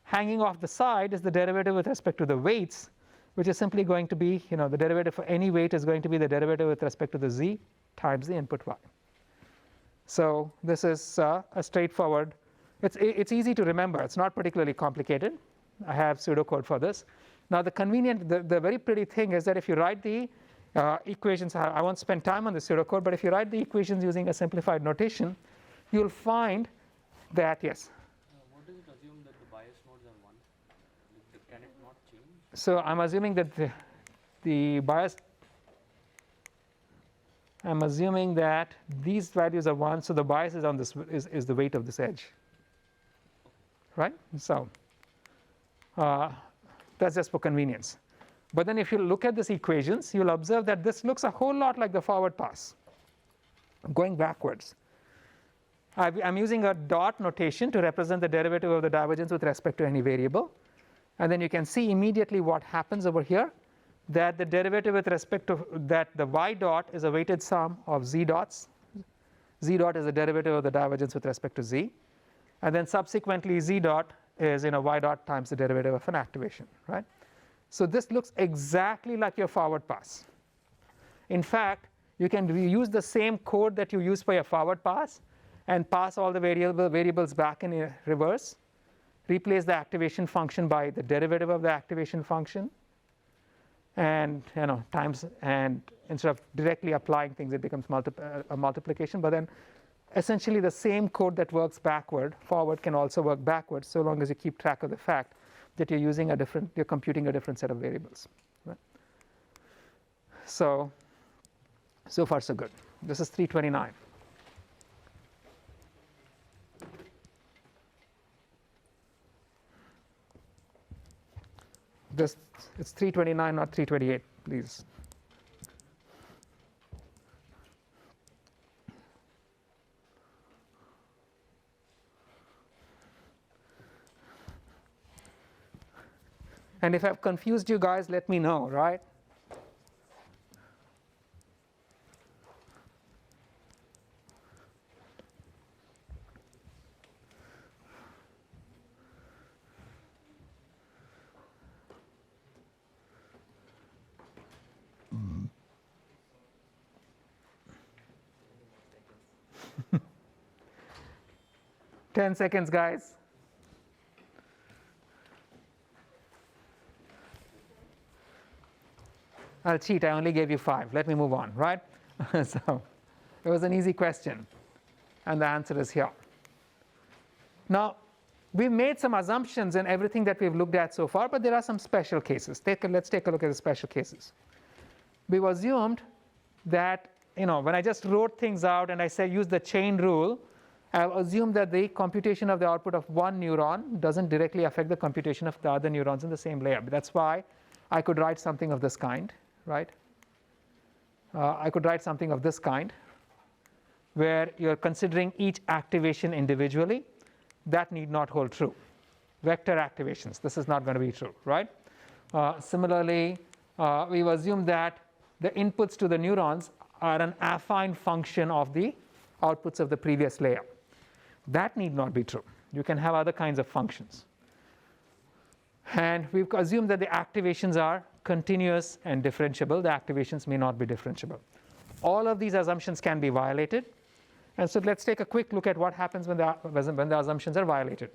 hanging off the side is the derivative with respect to the weights, which is simply going to be, the derivative for any weight is going to be the derivative with respect to the z times the input y. So this is a straightforward, it's easy to remember. It's not particularly complicated. I have pseudocode for this. Now the very pretty thing is that if you write the equations, I won't spend time on the pseudocode, but if you write the equations using a simplified notation, you'll find that, yes? What does it assume that the bias nodes are 1? Can it not change? So I'm assuming that the bias, I'm assuming that these values are 1, so the bias is on this is the weight of this edge, right? So that's just for convenience. But then if you look at these equations, you'll observe that this looks a whole lot like the forward pass, going backwards. I'm using a dot notation to represent the derivative of the divergence with respect to any variable. And then you can see immediately what happens over here, that the derivative with respect to that the y dot is a weighted sum of z dots. Z dot is the derivative of the divergence with respect to z. And then subsequently z dot is y dot times the derivative of an activation, right? So this looks exactly like your forward pass. In fact, you can use the same code that you use for your forward pass and pass all the variables back in reverse, replace the activation function by the derivative of the activation function, and times, and instead of directly applying things, it becomes a multiplication. But then essentially the same code that works forward can also work backwards, so long as you keep track of the fact that you're computing a different set of variables, right? So far so good. This is 329. It's 329, not 328, please. And if I've confused you guys, let me know, right? 10 seconds, guys. I'll cheat, I only gave you 5. Let me move on, right? So it was an easy question, and the answer is here. Now, we've made some assumptions in everything that we've looked at so far, but there are some special cases. Let's take a look at the special cases. We've assumed that, when I just wrote things out and I say use the chain rule, I'll assume that the computation of the output of one neuron doesn't directly affect the computation of the other neurons in the same layer. But that's why I could write something of this kind, right? I could write something of this kind, where you're considering each activation individually. That need not hold true. Vector activations, this is not going to be true, right? Similarly, we've assumed that the inputs to the neurons are an affine function of the outputs of the previous layer. That need not be true. You can have other kinds of functions. And we've assumed that the activations are continuous and differentiable. The activations may not be differentiable. All of these assumptions can be violated. And so let's take a quick look at what happens when the assumptions are violated.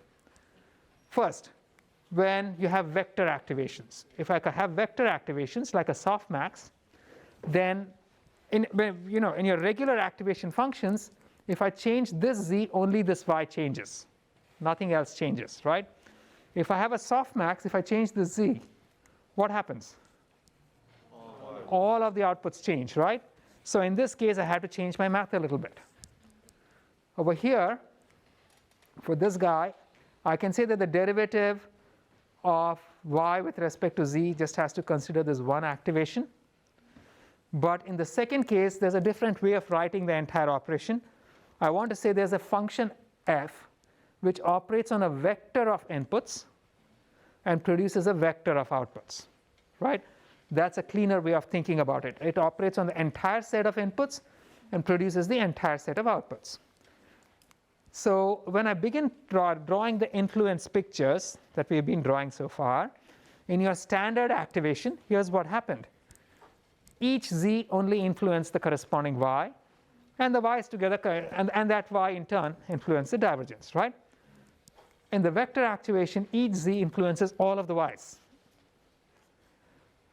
First, when you have vector activations. If I have vector activations like a softmax, then in your regular activation functions, if I change this z, only this y changes. Nothing else changes, right? If I have a softmax, if I change the z, what happens? All of the outputs change, right? So in this case, I had to change my math a little bit. Over here, for this guy, I can say that the derivative of y with respect to z just has to consider this one activation. But in the second case, there's a different way of writing the entire operation. I want to say there's a function f which operates on a vector of inputs and produces a vector of outputs, right? That's a cleaner way of thinking about it. It operates on the entire set of inputs and produces the entire set of outputs. So when I begin drawing the influence pictures that we've been drawing so far, in your standard activation, here's what happened. Each z only influenced the corresponding y, and the y's together, and that y in turn influenced the divergence, right? In the vector activation, each z influences all of the y's,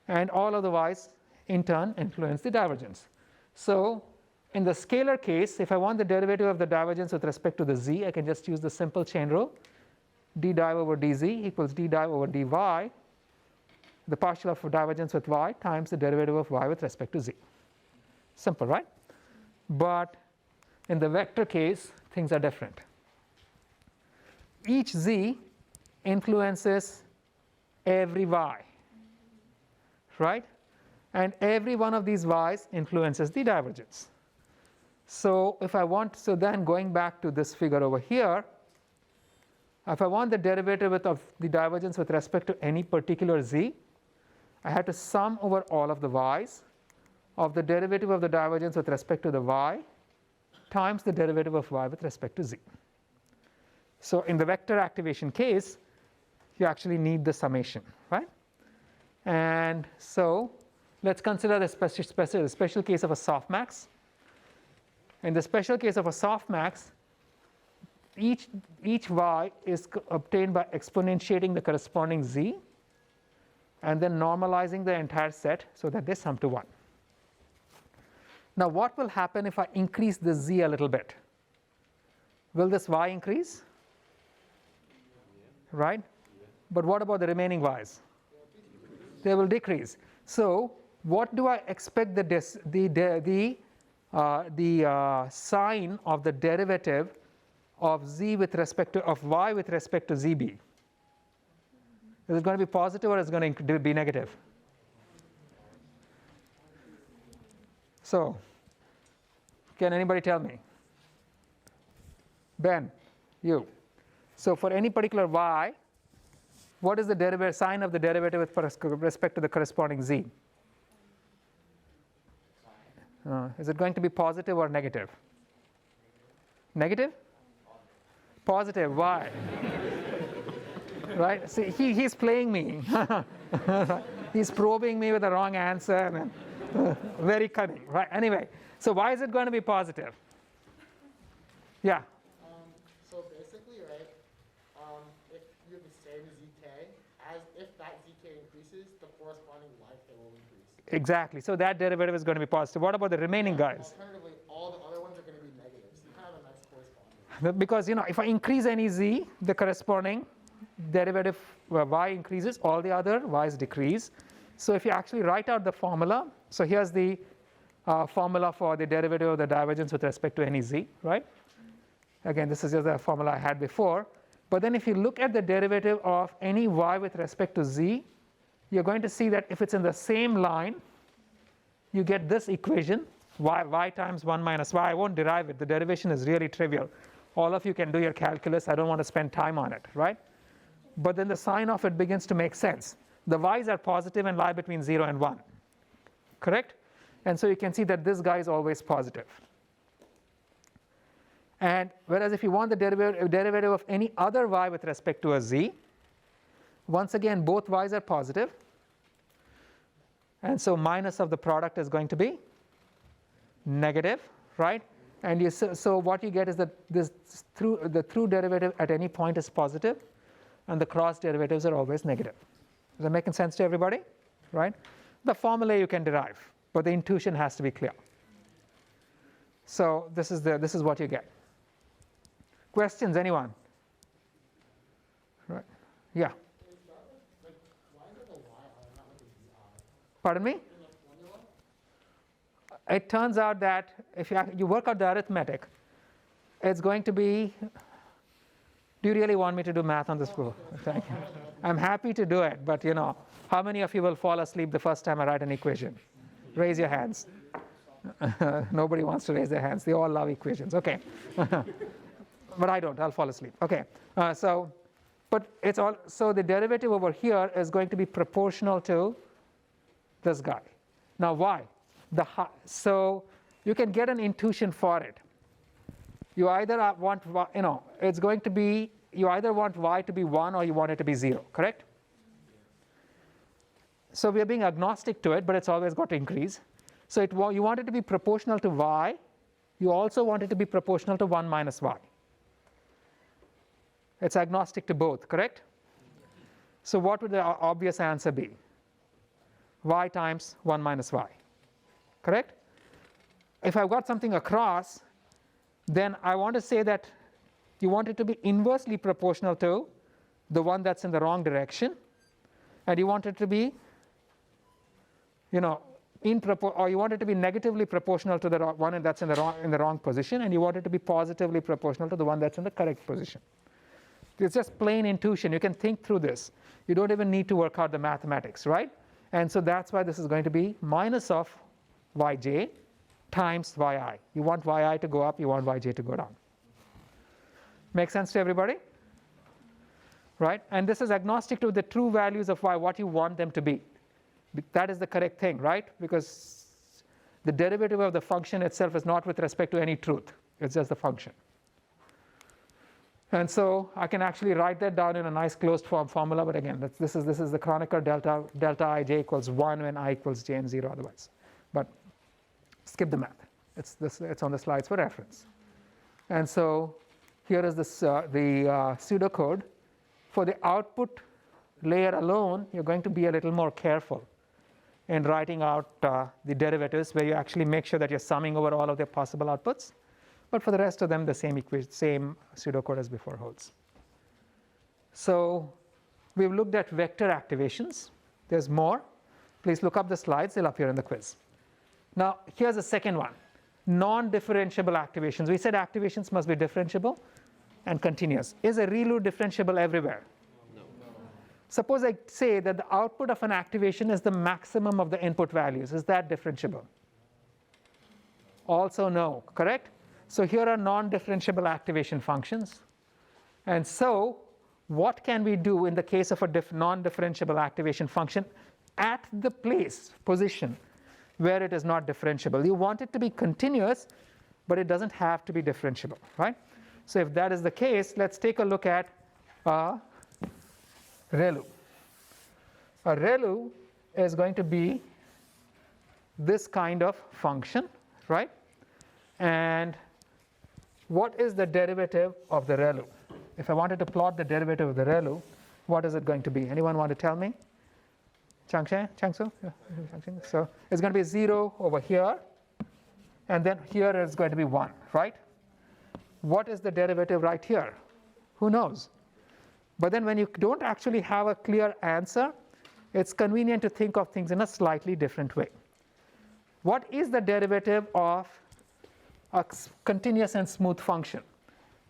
and all of the y's in turn influence the divergence. So in the scalar case, if I want the derivative of the divergence with respect to the z, I can just use the simple chain rule. D div over dz equals d div over dy, the partial of divergence with y times the derivative of y with respect to z. Simple, right? But in the vector case, things are different. Each z influences every y, right? And every one of these y's influences the divergence. So if I want, so then going back to this figure over here, if I want the derivative of the divergence with respect to any particular z, I had to sum over all of the y's of the derivative of the divergence with respect to the y times the derivative of y with respect to z. So in the vector activation case, you actually need the summation, right? And so let's consider the special case of a softmax. In the special case of a softmax, each y is obtained by exponentiating the corresponding z and then normalizing the entire set so that they sum to 1. Now what will happen if I increase the z a little bit? Will this y increase? Right? But what about the remaining y's? They will decrease. So what do I expect the sign of the derivative of z with respect to y with respect to z be? Is it going to be positive or is it going to be negative? So can anybody tell me? Ben, you. So for any particular y, what is the sign of the derivative with respect to the corresponding z? Is it going to be positive or negative? Negative? Positive. Why? Right? See, he's playing me. He's probing me with the wrong answer. And very cunning, right? Anyway, so why is it going to be positive? Yeah. So basically, you're same zk, as if that zk increases, the corresponding yk will increase. Exactly. So that derivative is going to be positive. What about the remaining guys? Alternatively, all the other ones are going to be negative. So you kind of have a nice corresponding. Because if I increase any z, the corresponding derivative y increases, all the other y's decrease. So if you actually write out the formula, so here's the formula for the derivative of the divergence with respect to any z, right? Again, this is just the formula I had before. But then if you look at the derivative of any y with respect to z, you're going to see that if it's in the same line, you get this equation, y times 1 minus y. I won't derive it. The derivation is really trivial. All of you can do your calculus. I don't want to spend time on it, right? But then the sign of it begins to make sense. The y's are positive and lie between 0 and 1, correct? And so you can see that this guy is always positive. And whereas if you want the derivative of any other y with respect to a z, once again both y's are positive, and so minus of the product is going to be negative, right? And so what you get is that the through derivative at any point is positive, and the cross derivatives are always negative. Is that making sense to everybody? Right? The formula you can derive, but the intuition has to be clear. So this is what you get. Questions, anyone? Right? Yeah. Pardon me? It turns out that if you work out the arithmetic, it's going to be. Do you really want me to do math on this floor? Thank you. I'm happy to do it, but how many of you will fall asleep the first time I write an equation? Raise your hands. Nobody wants to raise their hands. They all love equations. Okay. But I don't. I'll fall asleep. Okay. So the derivative over here is going to be proportional to this guy. Now why? So you can get an intuition for it. You either want it's going to be, you either want y to be 1 or you want it to be 0, correct? So we are being agnostic to it, but it's always got to increase. So you want it to be proportional to y. You also want it to be proportional to 1 minus y. It's agnostic to both, correct? So what would the obvious answer be? Y times 1 minus y, correct? If I've got something across, then I want to say that you want it to be inversely proportional to the one that's in the wrong direction, and you want it to be, or you want it to be negatively proportional to the one that's in the wrong position, and you want it to be positively proportional to the one that's in the correct position. It's just plain intuition. You can think through this. You don't even need to work out the mathematics, right? And so that's why this is going to be minus of yj times yi. You want yi to go up, you want yj to go down. Make sense to everybody? Right? And this is agnostic to the true values of y, what you want them to be. That is the correct thing, right? Because the derivative of the function itself is not with respect to any truth. It's just the function. And so I can actually write that down in a nice closed form formula, but again, this is the Kronecker delta ij equals 1 when I equals j and 0 otherwise. But skip the math. It's on the slides for reference. And so here is the pseudocode. For the output layer alone, you're going to be a little more careful in writing out the derivatives, where you actually make sure that you're summing over all of the possible outputs. But for the rest of them, the same pseudocode as before holds. So we've looked at vector activations. There's more. Please look up the slides. They'll appear in the quiz. Now, here's the second one. Non-differentiable activations. We said activations must be differentiable and continuous. Is a ReLU differentiable everywhere? No. Suppose I say that the output of an activation is the maximum of the input values. Is that differentiable? Also no, correct? So here are non-differentiable activation functions. And so what can we do in the case of a non-differentiable activation function at the position where it is not differentiable? You want it to be continuous, but it doesn't have to be differentiable, right? So if that is the case, let's take a look at a ReLU. A ReLU is going to be this kind of function, right? And what is the derivative of the ReLU? If I wanted to plot the derivative of the ReLU, What is it going to be? Anyone want to tell me? Changsu? Yeah. So it's going to be 0 over here, and then here is going to be 1, right? What is the derivative right here? Who knows? But then when you don't actually have a clear answer, it's convenient to think of things in a slightly different way. What is the derivative of a continuous and smooth function?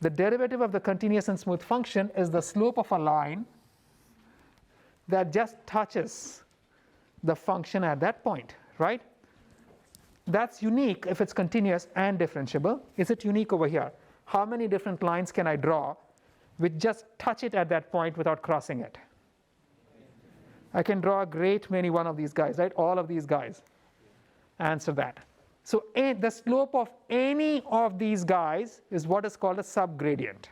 The derivative of the continuous and smooth function is the slope of a line that just touches the function at that point, right? That's unique if it's continuous and differentiable. Is it unique over here? How many different lines can I draw which just touch it at that point without crossing it? I can draw a great many one of these guys, right? All of these guys. Answer that. So the slope of any of these guys is what is called a subgradient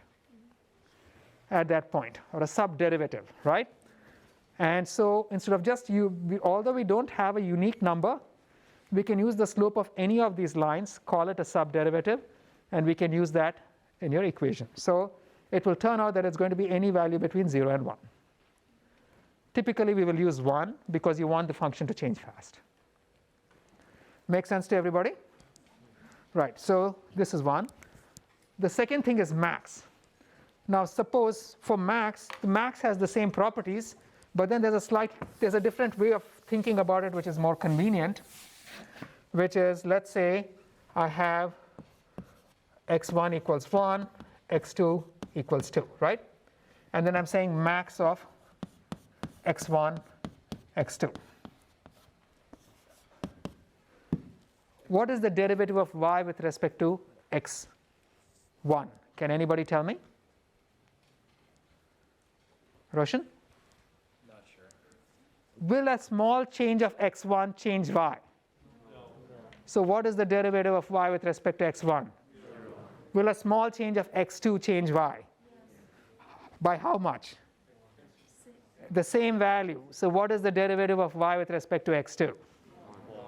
at that point, or a subderivative, right? And so instead of just although we don't have a unique number, we can use the slope of any of these lines, call it a subderivative, and we can use that in your equation. So it will turn out that it's going to be any value between 0 and 1. Typically we will use 1 because you want the function to change fast. Make sense to everybody? Right, so this is 1. The second thing is max. Now suppose for max, the max has the same properties, but then there's a different way of thinking about it which is more convenient, which is, let's say I have x1 equals 1, x2 equals 2, right? And then I'm saying max of x1, x2. What is the derivative of y with respect to x1? Can anybody tell me? Roshan? Not sure. Will a small change of x1 change y? No. So what is the derivative of y with respect to x1? 0. Will a small change of x2 change y? By how much? The same value. So what is the derivative of y with respect to x2?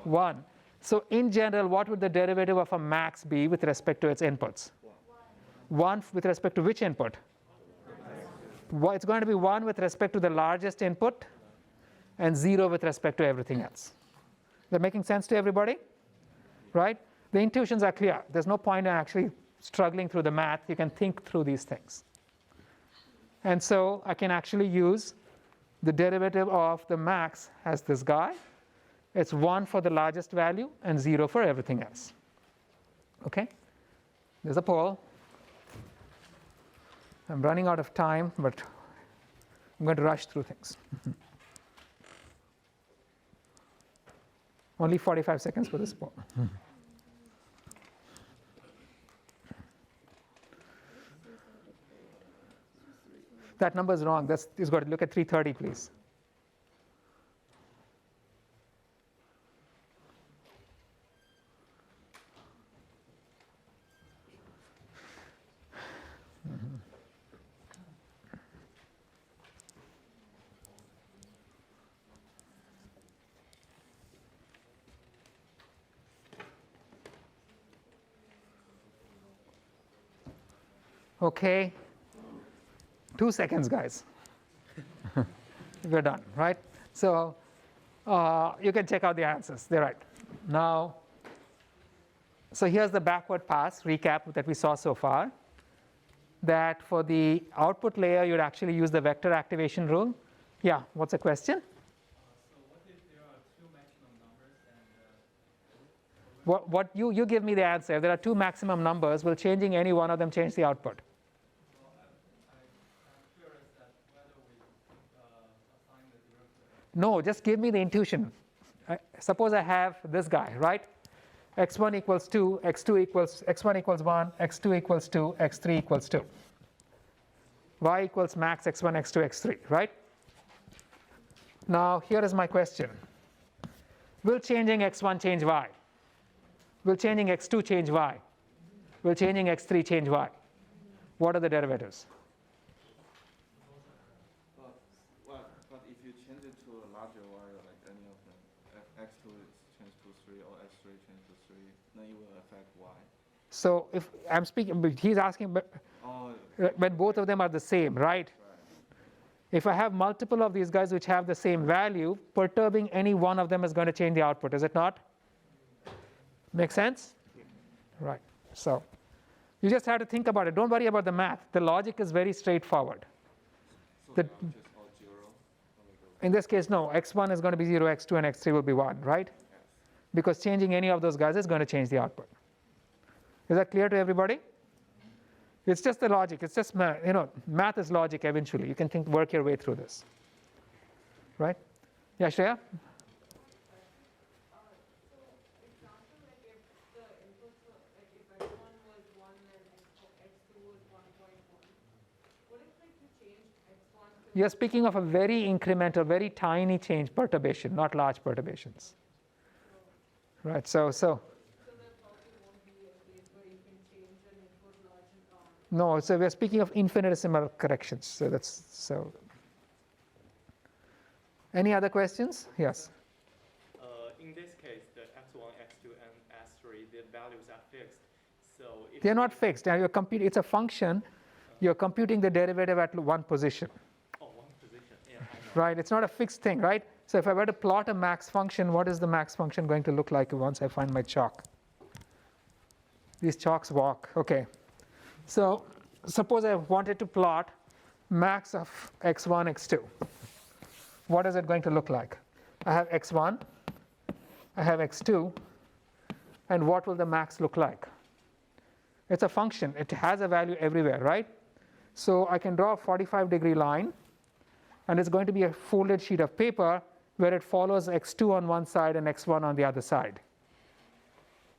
1. So in general, what would the derivative of a max be with respect to its inputs? 1 with respect to which input? It's going to be 1 with respect to the largest input and 0 with respect to everything else. Is that making sense to everybody? Right? The intuitions are clear. There's no point in actually struggling through the math. You can think through these things. And so I can actually use the derivative of the max as this guy. It's 1 for the largest value and 0 for everything else. Okay? There's a poll. I'm running out of time, but I'm going to rush through things. Only 45 seconds for this poll. That number is wrong. You've got to look at 330, please. Okay, 2 seconds, guys. We're done, right? So you can check out the answers. They're right. Now, so here's the backward pass recap that we saw so far. That for the output layer, you'd actually use the vector activation rule. Yeah, what's the question? So what if there are two maximum numbers and What you give me the answer. If there are 2 maximum numbers, will changing any one of them change the output? No, just give me the intuition. Suppose I have this guy, right? x1 equals 2, x1 equals 1, x2 equals 2, x3 equals 2. Y equals max x1, x2, x3, right? Now here is my question. Will changing x1 change y? Will changing x2 change y? Will changing x3 change y? What are the derivatives? But if you change it to a larger y, like any of them, x2 is changed to 3 or x3 changed to 3, then it will affect y. So if I'm speaking, but he's asking, but when both of them are the same, right? If I have multiple of these guys which have the same value, perturbing any one of them is going to change the output, is it not? Make sense? Right. So you just have to think about it. Don't worry about the math. The logic is very straightforward. So the output is all 0? In this case, no. x1 is going to be 0, x2 and x3 will be 1, right? Yes. Because changing any of those guys is going to change the output. Is that clear to everybody? It's just the logic. It's just math. Math is logic eventually. You can work your way through this. Right? Yeah, Shreya? You're speaking of a very incremental, very tiny change, perturbation, not large perturbations. Right, so no, so we're speaking of infinitesimal corrections. So. Any other questions? Yes. In this case, the x1, x2, and s3, the values are fixed. So if they're not fixed. It's a function. You're computing the derivative at one position. Oh, one position. Yeah, I know. Right. It's not a fixed thing, right? So if I were to plot a max function, what is the max function going to look like once I find my chalk? These chalks walk. Okay. So suppose I wanted to plot max of x1, x2. What is it going to look like? I have x1, I have x2, and what will the max look like? It's a function. It has a value everywhere, right? So I can draw a 45-degree line, and it's going to be a folded sheet of paper where it follows x2 on one side and x1 on the other side,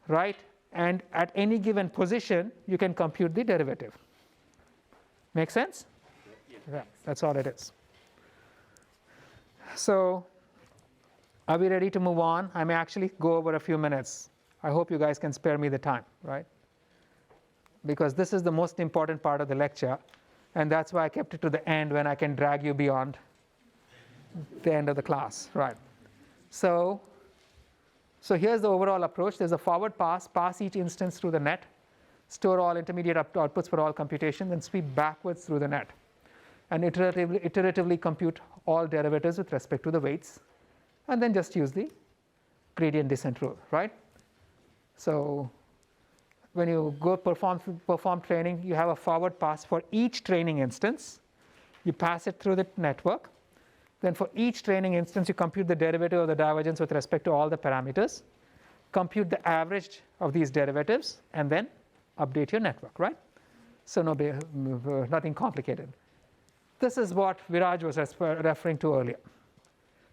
right? And at any given position, you can compute the derivative. Make sense? Yeah, that's all it is. So are we ready to move on? I may actually go over a few minutes. I hope you guys can spare me the time, right? Because this is the most important part of the lecture, and that's why I kept it to the end when I can drag you beyond the end of the class, right? So here's the overall approach. There's a forward pass each instance through the net, store all intermediate outputs for all computation, then sweep backwards through the net, and iteratively compute all derivatives with respect to the weights, and then just use the gradient descent rule, right? So when you go perform training, you have a forward pass for each training instance. You pass it through the network. Then for each training instance, you compute the derivative of the divergence with respect to all the parameters, compute the average of these derivatives, and then update your network, right? So nothing complicated. This is what Viraj was referring to earlier.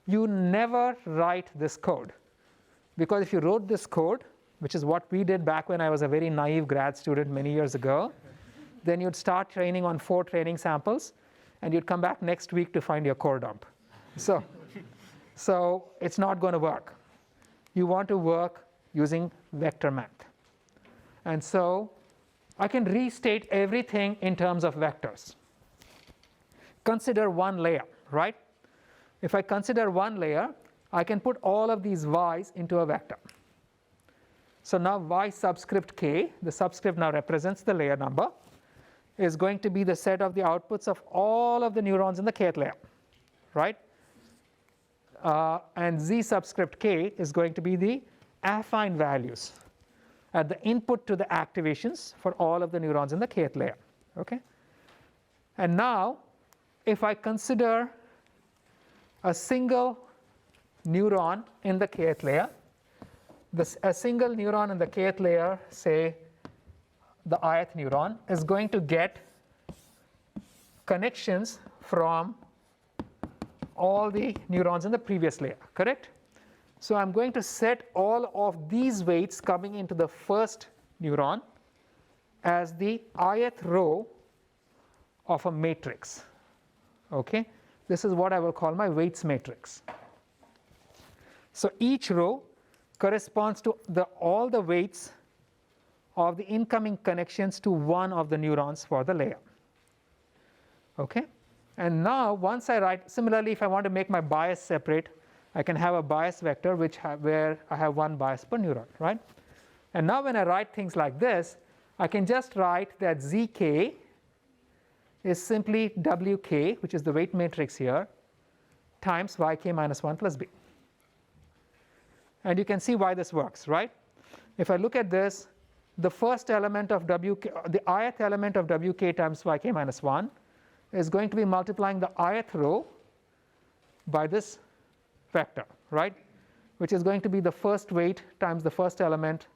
You never write this code, because if you wrote this code, which is what we did back when I was a very naive grad student many years ago, then you'd start training on 4 training samples, and you'd come back next week to find your core dump. So it's not going to work. You want to work using vector math. And so I can restate everything in terms of vectors. Consider one layer, right? If I consider one layer, I can put all of these y's into a vector. So now y subscript k, the subscript now represents the layer number, is going to be the set of the outputs of all of the neurons in the kth layer, right? And z subscript k is going to be the affine values at the input to the activations for all of the neurons in the kth layer, okay? And now, if I consider a single neuron in the kth layer, a single neuron in the kth layer, say the ith neuron, is going to get connections from all the neurons in the previous layer, correct? So I'm going to set all of these weights coming into the first neuron as the ith row of a matrix, okay? This is what I will call my weights matrix. So each row corresponds to all the weights of the incoming connections to one of the neurons for the layer, okay? And now once I write, similarly if I want to make my bias separate, I can have a bias vector where I have one bias per neuron, right? And now when I write things like this, I can just write that zk is simply wk, which is the weight matrix here, times yk minus 1 plus b. And you can see why this works, right? If I look at this, the first element of wk, the ith element of wk times yk minus 1 is going to be multiplying the ith row by this vector, right? Which is going to be the first weight times the first element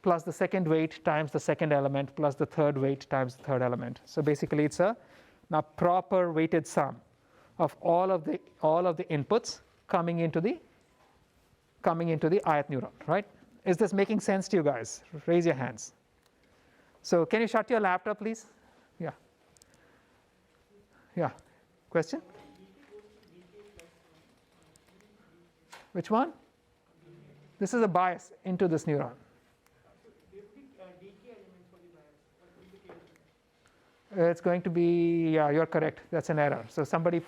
plus the second weight times the second element plus the third weight times the third element. So basically it's a now proper weighted sum of all of the inputs coming into the ith neuron, right? Is this making sense to you guys? Raise your hands. So can you shut your laptop, please? Yeah. Yeah. Question? Which one? This is a bias into this neuron. It's going to be, yeah, you're correct. That's an error. So somebody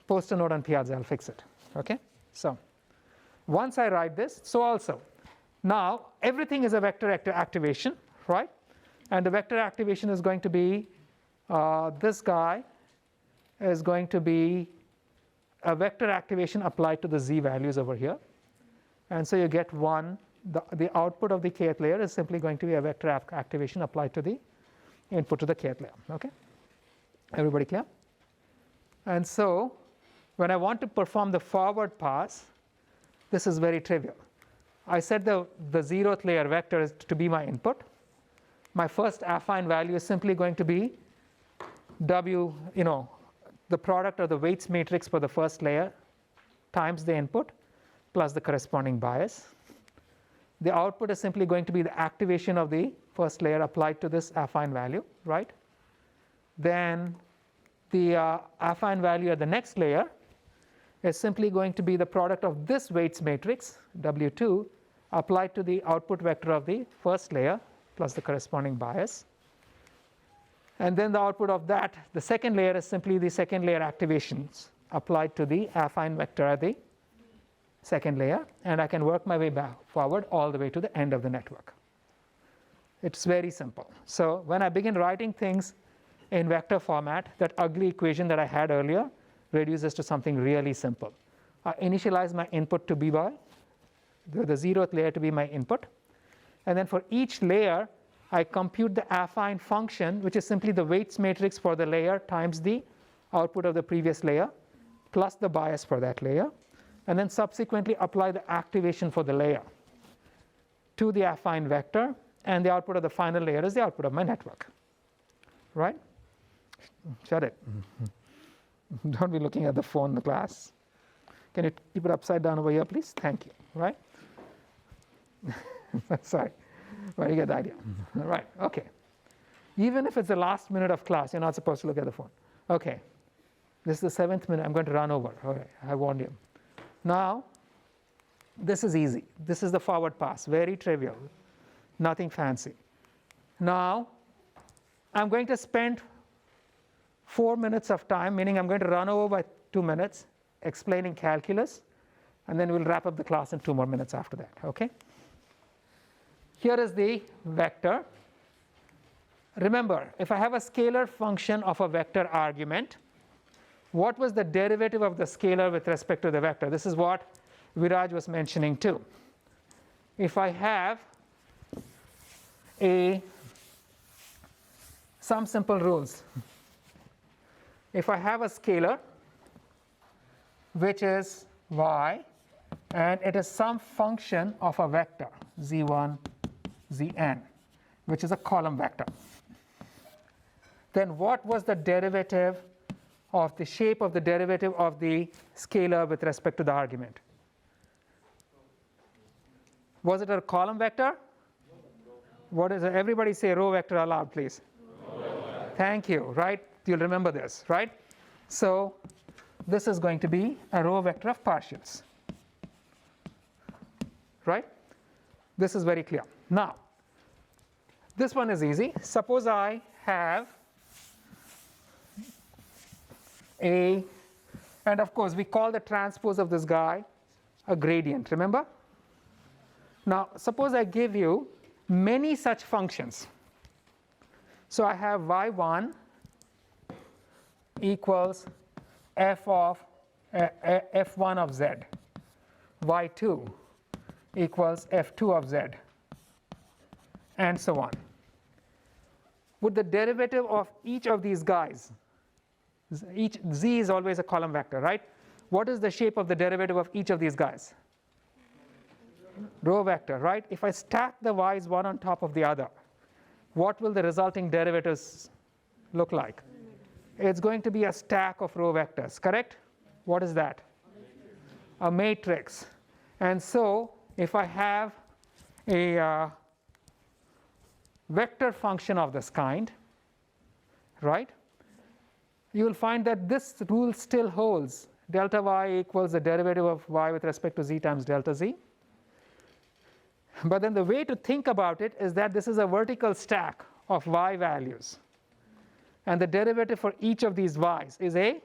post a note on Piazza, I'll fix it. Okay? So once I write this, so also now everything is a vector activation, right? And the vector activation is going to be this guy is going to be a vector activation applied to the z values over here. And so you get one, the output of the kth layer is simply going to be a vector activation applied to the input to the kth layer. Okay? Everybody clear? And so when I want to perform the forward pass, this is very trivial. I set the 0th layer vector is to be my input. My first affine value is simply going to be w, the product of the weights matrix for the first layer times the input plus the corresponding bias. The output is simply going to be the activation of the first layer applied to this affine value, right? Then the affine value at the next layer is simply going to be the product of this weights matrix, W2, applied to the output vector of the first layer plus the corresponding bias. And then the output of that, the second layer, is simply the second layer activations applied to the affine vector at the second layer. And I can work my way back forward all the way to the end of the network. It's very simple. So when I begin writing things in vector format, that ugly equation that I had earlier reduces to something really simple. I initialize my input to be by the 0th layer to be my input. And then for each layer, I compute the affine function, which is simply the weights matrix for the layer times the output of the previous layer plus the bias for that layer. And then subsequently apply the activation for the layer to the affine vector. And the output of the final layer is the output of my network. Right? Shut it. Don't be looking at the phone in the class. Can you keep it upside down over here, please? Thank you. Right? Sorry. Well, you get the idea. Right. Okay. Even if it's the last minute of class, you're not supposed to look at the phone. Okay. This is the 7th minute. I'm going to run over. Okay. I warned you. Now, this is easy. This is the forward pass. Very trivial. Nothing fancy. Now, I'm going to spend 4 minutes of time, meaning I'm going to run over by 2 minutes, explaining calculus, and then we'll wrap up the class in 2 more minutes after that. Okay? Here is the vector. Remember, if I have a scalar function of a vector argument, what was the derivative of the scalar with respect to the vector? This is what Viraj was mentioning too. If I have some simple rules. If I have a scalar which is y and it is some function of a vector z1, zn, which is a column vector, then what was the derivative of the shape of the derivative of the scalar with respect to the argument? Was it a column vector? What is it? Everybody say row vector aloud, please. Thank you, right? You'll remember this, right? So this is going to be a row vector of partials, right? This is very clear. Now, this one is easy. Suppose I have and of course we call the transpose of this guy a gradient, remember? Now, suppose I give you many such functions. So I have y1 equals f1 of z. y2 equals f2 of z, and so on. Would the derivative of each of these guys, each z is always a column vector, right? What is the shape of the derivative of each of these guys? Row vector, right? If I stack the y's one on top of the other, what will the resulting derivatives look like? It's going to be a stack of row vectors, correct? What is that? A matrix. And so if I have a vector function of this kind, right, you will find that this rule still holds. Delta y equals the derivative of y with respect to z times delta z. But then the way to think about it is that this is a vertical stack of y values, and the derivative for each of these y's is a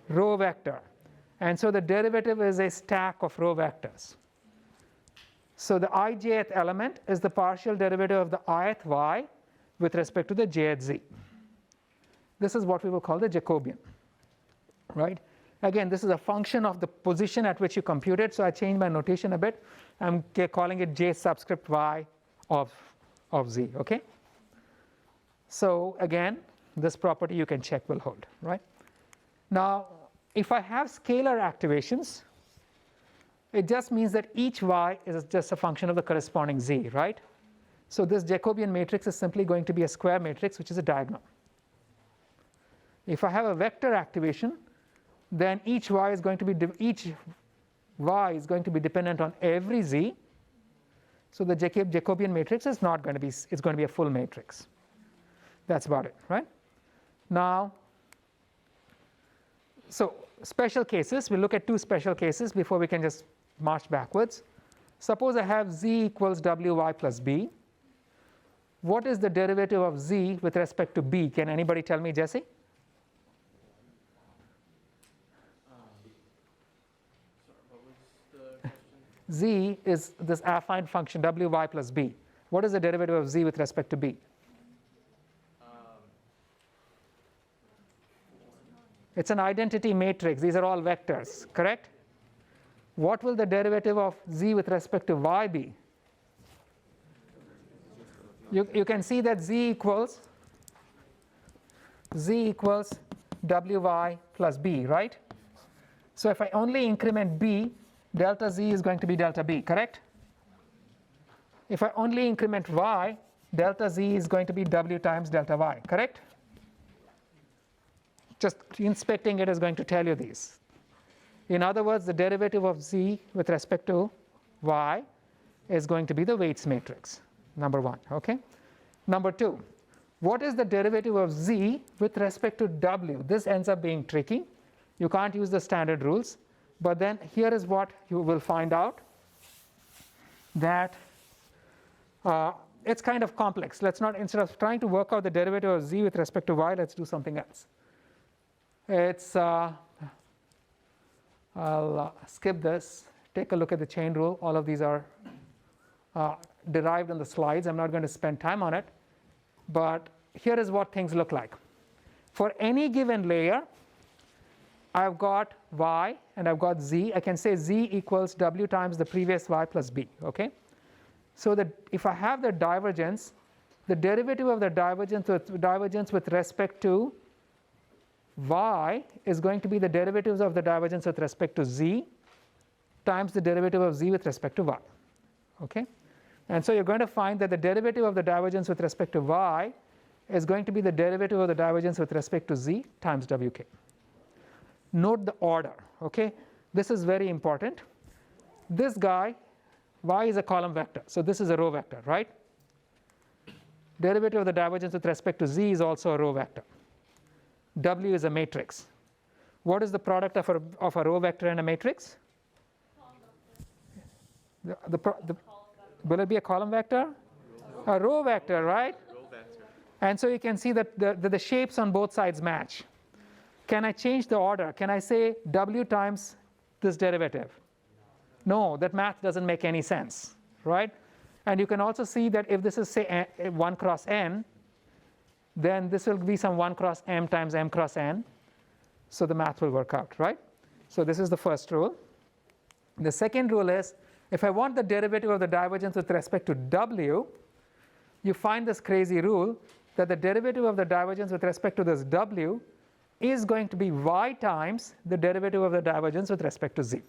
row vector, and so the derivative is a stack of row vectors. So the ijth element is the partial derivative of the ith y with respect to the jth z. This is what we will call the Jacobian, right? Again, this is a function of the position at which you compute it, so I changed my notation a bit. I'm calling it j subscript y of z, okay? So again, this property you can check will hold, right? Now, if I have scalar activations, it just means that each y is just a function of the corresponding z, right? So this Jacobian matrix is simply going to be a square matrix, which is a diagonal. If I have a vector activation, then each y is going to be dependent on every z. So the Jacobian matrix is not going to be, it's going to be a full matrix. That's about it, right? Now, so special cases, we'll look at two special cases before we can just march backwards. Suppose I have z equals wy plus b. What is the derivative of z with respect to b? Can anybody tell me, Jesse? Z is this affine function wy plus b. What is the derivative of z with respect to b? It's an identity matrix. These are all vectors, correct? What will the derivative of z with respect to y be? You can see that z equals wy plus b, right? So if I only increment b, delta z is going to be delta b, correct? If I only increment y, delta z is going to be w times delta y, correct? Just inspecting it is going to tell you these. In other words, the derivative of z with respect to y is going to be the weights matrix, number one, okay? Number two, what is the derivative of z with respect to w? This ends up being tricky. You can't use the standard rules. But then here is what you will find out, that it's kind of complex. Let's not, instead of trying to work out the derivative of z with respect to y, let's do something else. It's, I'll skip this, take a look at the chain rule. All of these are derived on the slides. I'm not going to spend time on it. But here is what things look like. For any given layer, I've got y and I've got z. I can say z equals w times the previous y plus b, okay? So that if I have the divergence, the derivative of the divergence with respect to y is going to be the derivatives of the divergence with respect to z times the derivative of z with respect to y, okay? And so you're going to find that the derivative of the divergence with respect to y is going to be the derivative of the divergence with respect to z times wk. Note the order, okay? This is very important. This guy, y is a column vector, so this is a row vector, right? Derivative of the divergence with respect to z is also a row vector. W is a matrix. What is the product of a row vector and a matrix? Will it be a column vector? A row vector, right? Row vector. And so you can see that the shapes on both sides match. Can I change the order? Can I say w times this derivative? No, that math doesn't make any sense, right? And you can also see that if this is, say, 1 cross n, then this will be some 1 cross m times m cross n. So the math will work out, right? So this is the first rule. The second rule is, if I want the derivative of the divergence with respect to w, you find this crazy rule that the derivative of the divergence with respect to this w is going to be y times the derivative of the divergence with respect to z.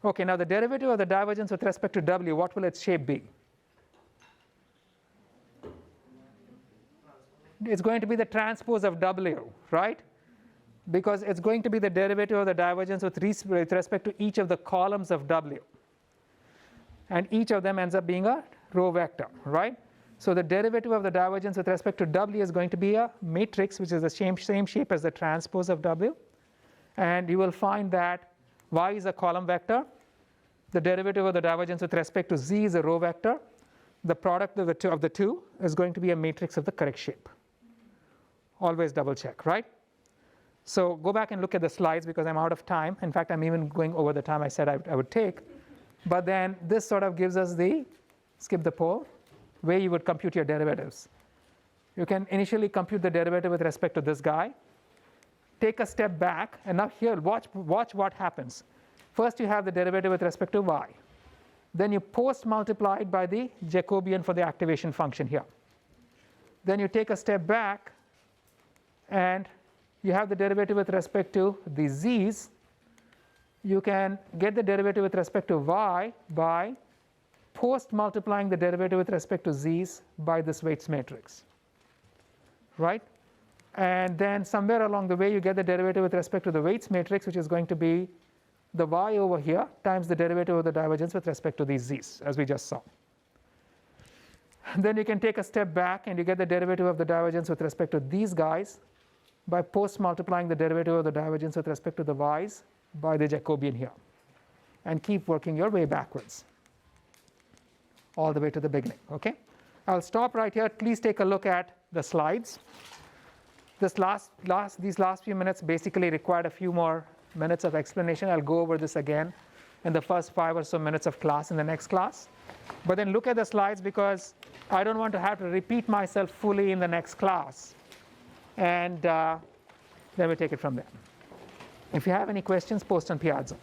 Okay, now the derivative of the divergence with respect to w, what will its shape be? It's going to be the transpose of w, right? Because it's going to be the derivative of the divergence with respect to each of the columns of w. And each of them ends up being a row vector, right? So the derivative of the divergence with respect to w is going to be a matrix which is the same shape as the transpose of w. And you will find that y is a column vector. The derivative of the divergence with respect to z is a row vector. The product of the two is going to be a matrix of the correct shape. Always double check, right? So go back and look at the slides because I'm out of time. In fact, I'm even going over the time I said I would take. But then this sort of gives us the, skip the poll, where you would compute your derivatives. You can initially compute the derivative with respect to this guy. Take a step back, and now here, watch what happens. First you have the derivative with respect to y. Then you post multiply it by the Jacobian for the activation function here. Then you take a step back, and you have the derivative with respect to the z's. You can get the derivative with respect to y by post multiplying the derivative with respect to z's by this weights matrix, right? And then somewhere along the way you get the derivative with respect to the weights matrix, which is going to be the y over here times the derivative of the divergence with respect to these z's, as we just saw. Then you can take a step back and you get the derivative of the divergence with respect to these guys by post multiplying the derivative of the divergence with respect to the y's by the Jacobian here, and keep working your way backwards all the way to the beginning. Okay, I'll stop right here. Please take a look at the slides. These last few minutes basically required a few more minutes of explanation. I'll go over this again in the first 5 or so minutes of class in the next class. But then look at the slides because I don't want to have to repeat myself fully in the next class. And then we'll take it from there. If you have any questions, post on Piazza.